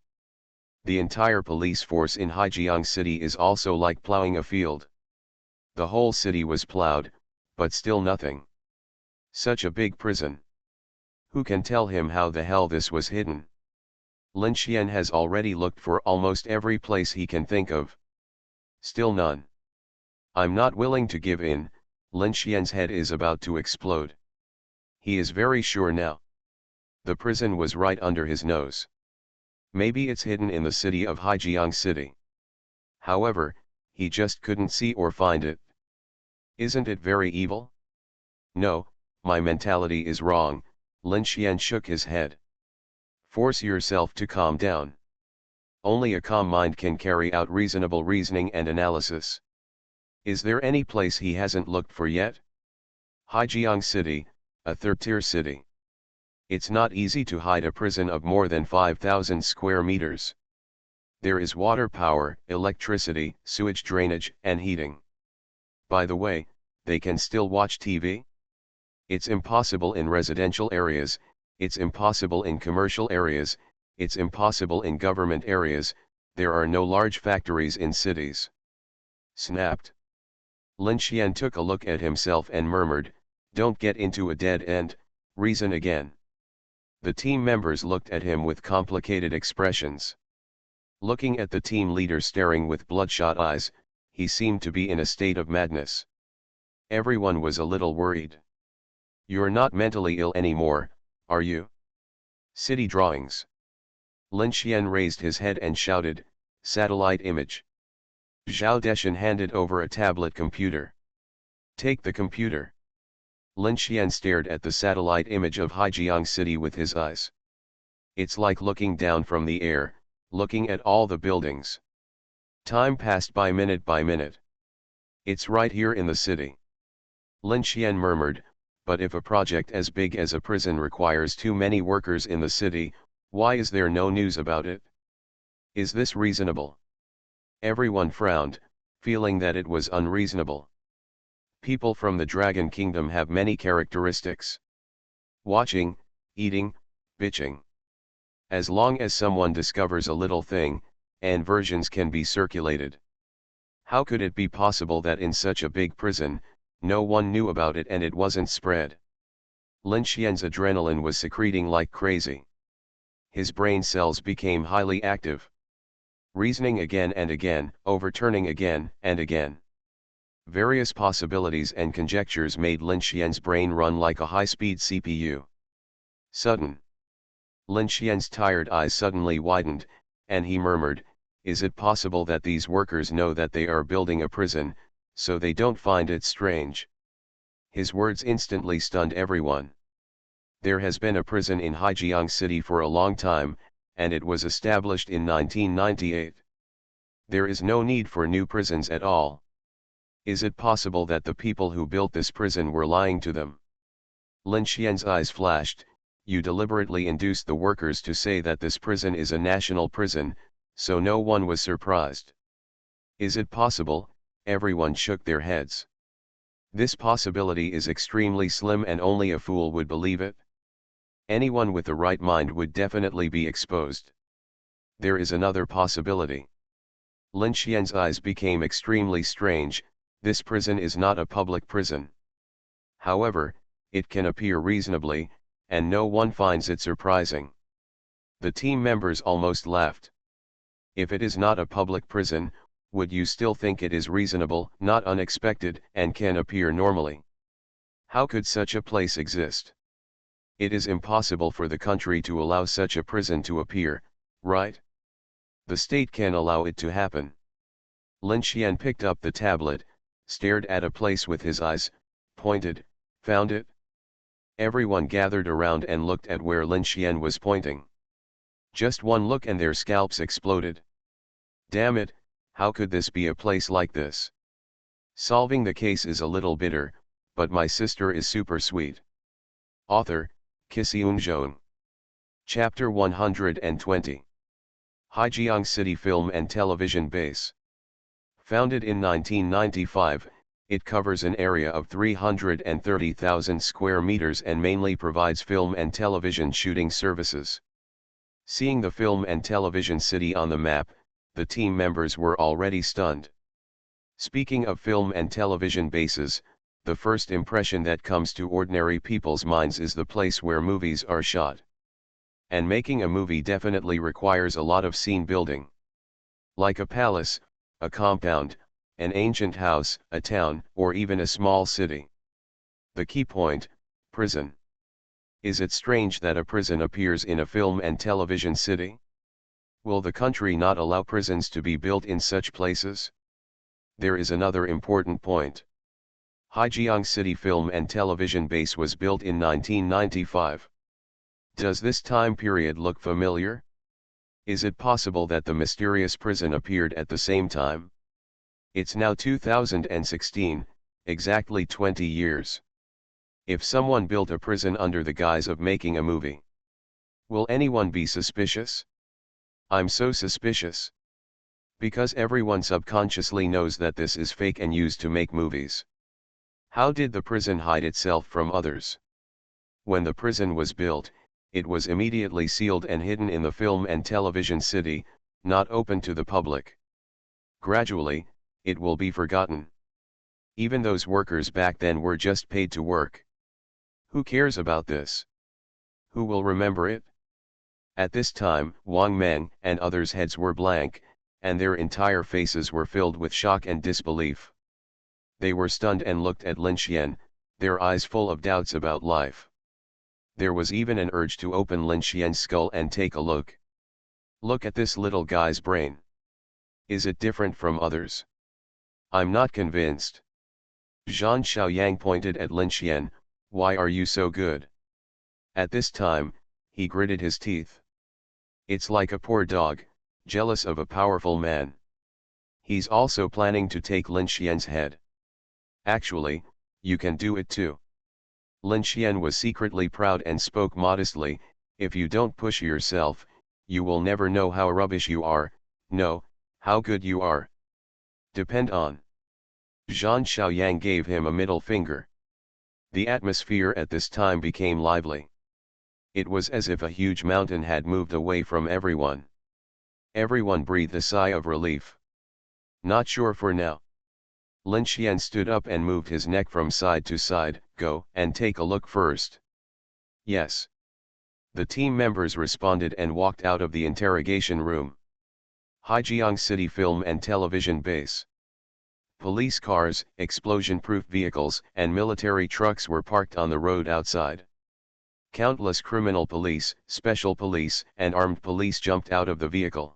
the entire police force in Haijiang City is also like plowing a field. The whole city was plowed, but still nothing. Such a big prison. Who can tell him how the hell this was hidden? Lin Xian has already looked for almost every place he can think of. Still none. I'm not willing to give in. Lin Xian's head is about to explode. He is very sure now. The prison was right under his nose. Maybe it's hidden in the city of Haijiang City. However, he just couldn't see or find it. Isn't it very evil? No, my mentality is wrong. Lin Xian shook his head. Force yourself to calm down. Only a calm mind can carry out reasonable reasoning and analysis. Is there any place he hasn't looked for yet? Haijiang City, a third-tier city. It's not easy to hide a prison of more than 5,000 square meters. There is water power, electricity, sewage drainage, and heating. By the way, they can still watch TV? It's impossible in residential areas, it's impossible in commercial areas, it's impossible in government areas, there are no large factories in cities. Snapped. Lin Xian took a look at himself and murmured, "Don't get into a dead end, reason again." The team members looked at him with complicated expressions. Looking at the team leader staring with bloodshot eyes, he seemed to be in a state of madness. Everyone was a little worried. "You're not mentally ill anymore, are you?" City drawings. Lin Xian raised his head and shouted, "Satellite image." Zhao Deshan handed over a tablet computer. "Take the computer." Lin Xian stared at the satellite image of Haijiang City with his eyes. It's like looking down from the air, looking at all the buildings. Time passed by minute by minute. "It's right here in the city." Lin Xian murmured, "But if a project as big as a prison requires too many workers in the city, why is there no news about it? Is this reasonable?" Everyone frowned, feeling that it was unreasonable. People from the Dragon Kingdom have many characteristics. Watching, eating, bitching. As long as someone discovers a little thing, and versions can be circulated. How could it be possible that in such a big prison, no one knew about it and it wasn't spread? Lin Xian's adrenaline was secreting like crazy. His brain cells became highly active. Reasoning again and again, overturning again and again. Various possibilities and conjectures made Lin Xian's brain run like a high-speed CPU. Sudden. Lin Xian's tired eyes suddenly widened, and he murmured, "Is it possible that these workers know that they are building a prison, so they don't find it strange?" His words instantly stunned everyone. There has been a prison in Haijiang City for a long time, and it was established in 1998. There is no need for new prisons at all. Is it possible that the people who built this prison were lying to them? Lin Xian's eyes flashed. "You deliberately induced the workers to say that this prison is a national prison, so no one was surprised." "Is it possible?" Everyone shook their heads. "This possibility is extremely slim and only a fool would believe it. Anyone with the right mind would definitely be exposed. There is another possibility." Lin Xian's eyes became extremely strange. "This prison is not a public prison. However, it can appear reasonably, and no one finds it surprising." The team members almost laughed. "If it is not a public prison, would you still think it is reasonable, not unexpected, and can appear normally? How could such a place exist? It is impossible for the country to allow such a prison to appear, right? The state can allow it to happen." Lin Xian picked up the tablet, stared at a place with his eyes, pointed, "Found it?" Everyone gathered around and looked at where Lin Xian was pointing. Just one look and their scalps exploded. Damn it, how could this be a place like this? Solving the case is a little bitter, but my sister is super sweet. Author, Kisiun Jeon. Chapter 120. Haijiang City Film and Television Base. Founded in 1995, it covers an area of 330,000 square meters and mainly provides film and television shooting services. Seeing the film and television city on the map, the team members were already stunned. Speaking of film and television bases, the first impression that comes to ordinary people's minds is the place where movies are shot. And making a movie definitely requires a lot of scene building. Like a palace, a compound, an ancient house, a town, or even a small city. The key point, prison. Is it strange that a prison appears in a film and television city? Will the country not allow prisons to be built in such places? There is another important point. Haijiang City Film and Television Base was built in 1995. Does this time period look familiar? Is it possible that the mysterious prison appeared at the same time? It's now 2016, exactly 20 years. If someone built a prison under the guise of making a movie, will anyone be suspicious? I'm so suspicious. Because everyone subconsciously knows that this is fake and used to make movies. How did the prison hide itself from others? When the prison was built, it was immediately sealed and hidden in the film and television city, not open to the public. Gradually, it will be forgotten. Even those workers back then were just paid to work. Who cares about this? Who will remember it? At this time, Wang Meng and others' heads were blank, and their entire faces were filled with shock and disbelief. They were stunned and looked at Lin Xian, their eyes full of doubts about life. There was even an urge to open Lin Xian's skull and take a look. Look at this little guy's brain. Is it different from others? I'm not convinced. Zhang Xiaoyang pointed at Lin Xian, why are you so good? At this time, he gritted his teeth. It's like a poor dog, jealous of a powerful man. He's also planning to take Lin Xian's head. Actually, you can do it too. Lin Xian was secretly proud and spoke modestly, if you don't push yourself, you will never know how rubbish you are, no, how good you are. Depend on. Zhang Xiaoyang gave him a middle finger. The atmosphere at this time became lively. It was as if a huge mountain had moved away from everyone. Everyone breathed a sigh of relief. Not sure for now. Lin Xian stood up and moved his neck from side to side, go and take a look first. Yes. The team members responded and walked out of the interrogation room. Haijiang City Film and Television Base. Police cars, explosion-proof vehicles, and military trucks were parked on the road outside. Countless criminal police, special police, and armed police jumped out of the vehicle.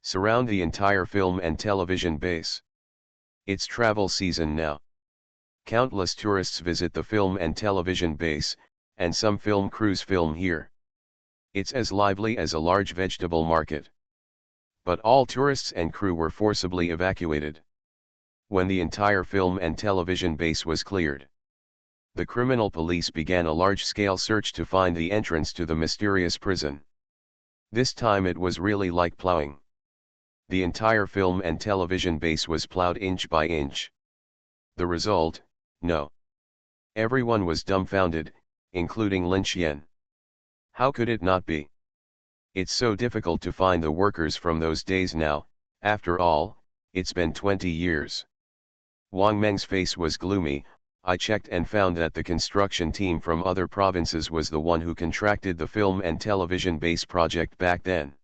Surround the entire film and television base. It's travel season now. Countless tourists visit the film and television base, and some film crews film here. It's as lively as a large vegetable market. But all tourists and crew were forcibly evacuated. When the entire film and television base was cleared, the criminal police began a large-scale search to find the entrance to the mysterious prison. This time it was really like plowing. The entire film and television base was plowed inch by inch. The result, no. Everyone was dumbfounded, including Lin Xian. How could it not be? It's so difficult to find the workers from those days now, after all, it's been 20 years. Wang Meng's face was gloomy. I checked and found that the construction team from other provinces was the one who contracted the film and television base project back then.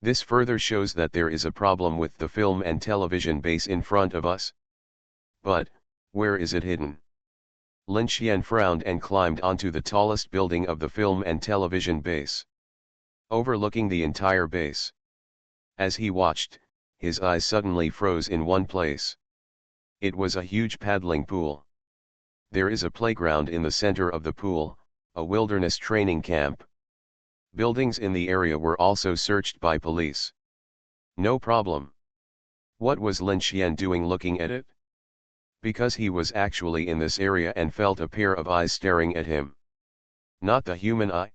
This further shows that there is a problem with the film and television base in front of us. But, where is it hidden? Lin Xian frowned and climbed onto the tallest building of the film and television base, overlooking the entire base. As he watched, his eyes suddenly froze in one place. It was a huge paddling pool. There is a playground in the center of the pool, a wilderness training camp. Buildings in the area were also searched by police. No problem. What was Lin Xian doing looking at it? Because he was actually in this area and felt a pair of eyes staring at him. Not the human eye.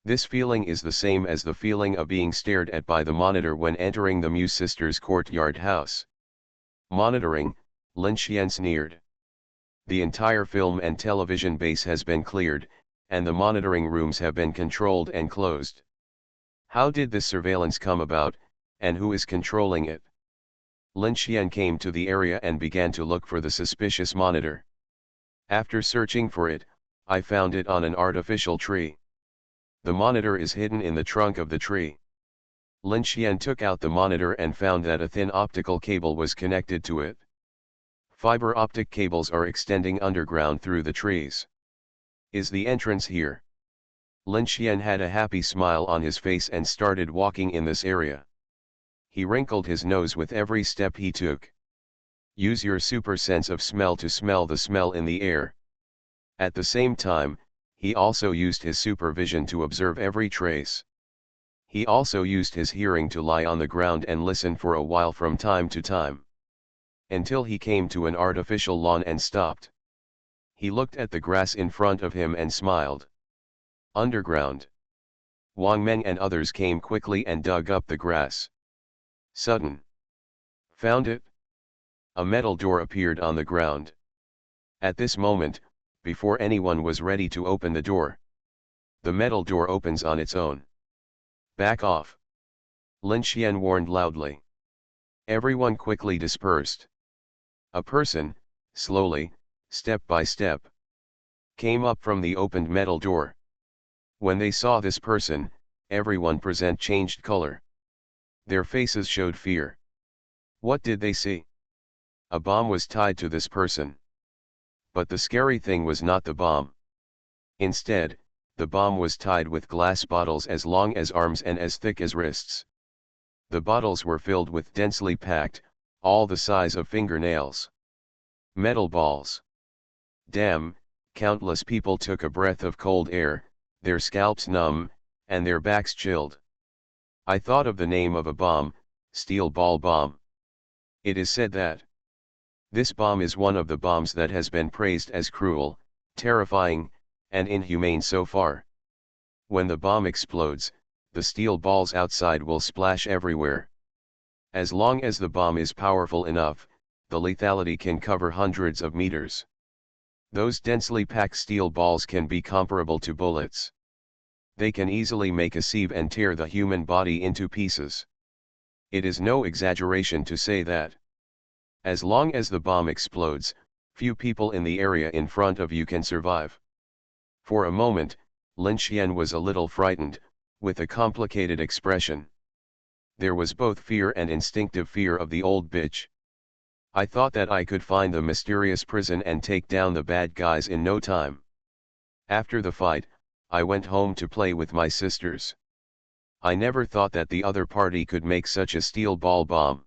This feeling is the same as the feeling of being stared at by the monitor when entering the Mu sisters' courtyard house. Monitoring, Lin Xian sneered. The entire film and television base has been cleared, and the monitoring rooms have been controlled and closed. How did this surveillance come about, and who is controlling it? Lin Xian came to the area and began to look for the suspicious monitor. After searching for it, I found it on an artificial tree. The monitor is hidden in the trunk of the tree. Lin Xian took out the monitor and found that a thin optical cable was connected to it. Fiber optic cables are extending underground through the trees. Is the entrance here? Lin Xian had a happy smile on his face and started walking in this area. He wrinkled his nose with every step he took. Use your super sense of smell to smell the smell in the air. At the same time, he also used his supervision to observe every trace. He also used his hearing to lie on the ground and listen for a while from time to time. Until he came to an artificial lawn and stopped. He looked at the grass in front of him and smiled. Underground. Wang Meng and others came quickly and dug up the grass. Sudden. Found it? A metal door appeared on the ground. At this moment, before anyone was ready to open the door, the metal door opens on its own. Back off. Lin Xian warned loudly. Everyone quickly dispersed. A person, slowly, step by step, came up from the opened metal door. When they saw this person, everyone present changed color. Their faces showed fear. What did they see? A bomb was tied to this person. But the scary thing was not the bomb. Instead, the bomb was tied with glass bottles as long as arms and as thick as wrists. The bottles were filled with densely packed, all the size of fingernails, metal balls. Damn, countless people took a breath of cold air, their scalps numb, and their backs chilled. I thought of the name of a bomb, steel ball bomb. It is said that this bomb is one of the bombs that has been praised as cruel, terrifying, and inhumane so far. When the bomb explodes, the steel balls outside will splash everywhere. As long as the bomb is powerful enough, the lethality can cover hundreds of meters. Those densely packed steel balls can be comparable to bullets. They can easily make a sieve and tear the human body into pieces. It is no exaggeration to say that as long as the bomb explodes, few people in the area in front of you can survive. For a moment, Lin Xian was a little frightened, with a complicated expression. There was both fear and instinctive fear of the old bitch. I thought that I could find the mysterious prison and take down the bad guys in no time. After the fight, I went home to play with my sisters. I never thought that the other party could make such a steel ball bomb.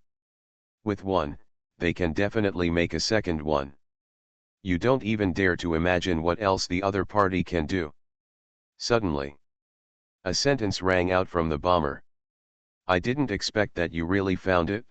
With one, they can definitely make a second one. You don't even dare to imagine what else the other party can do. Suddenly, a sentence rang out from the bomber. I didn't expect that you really found it.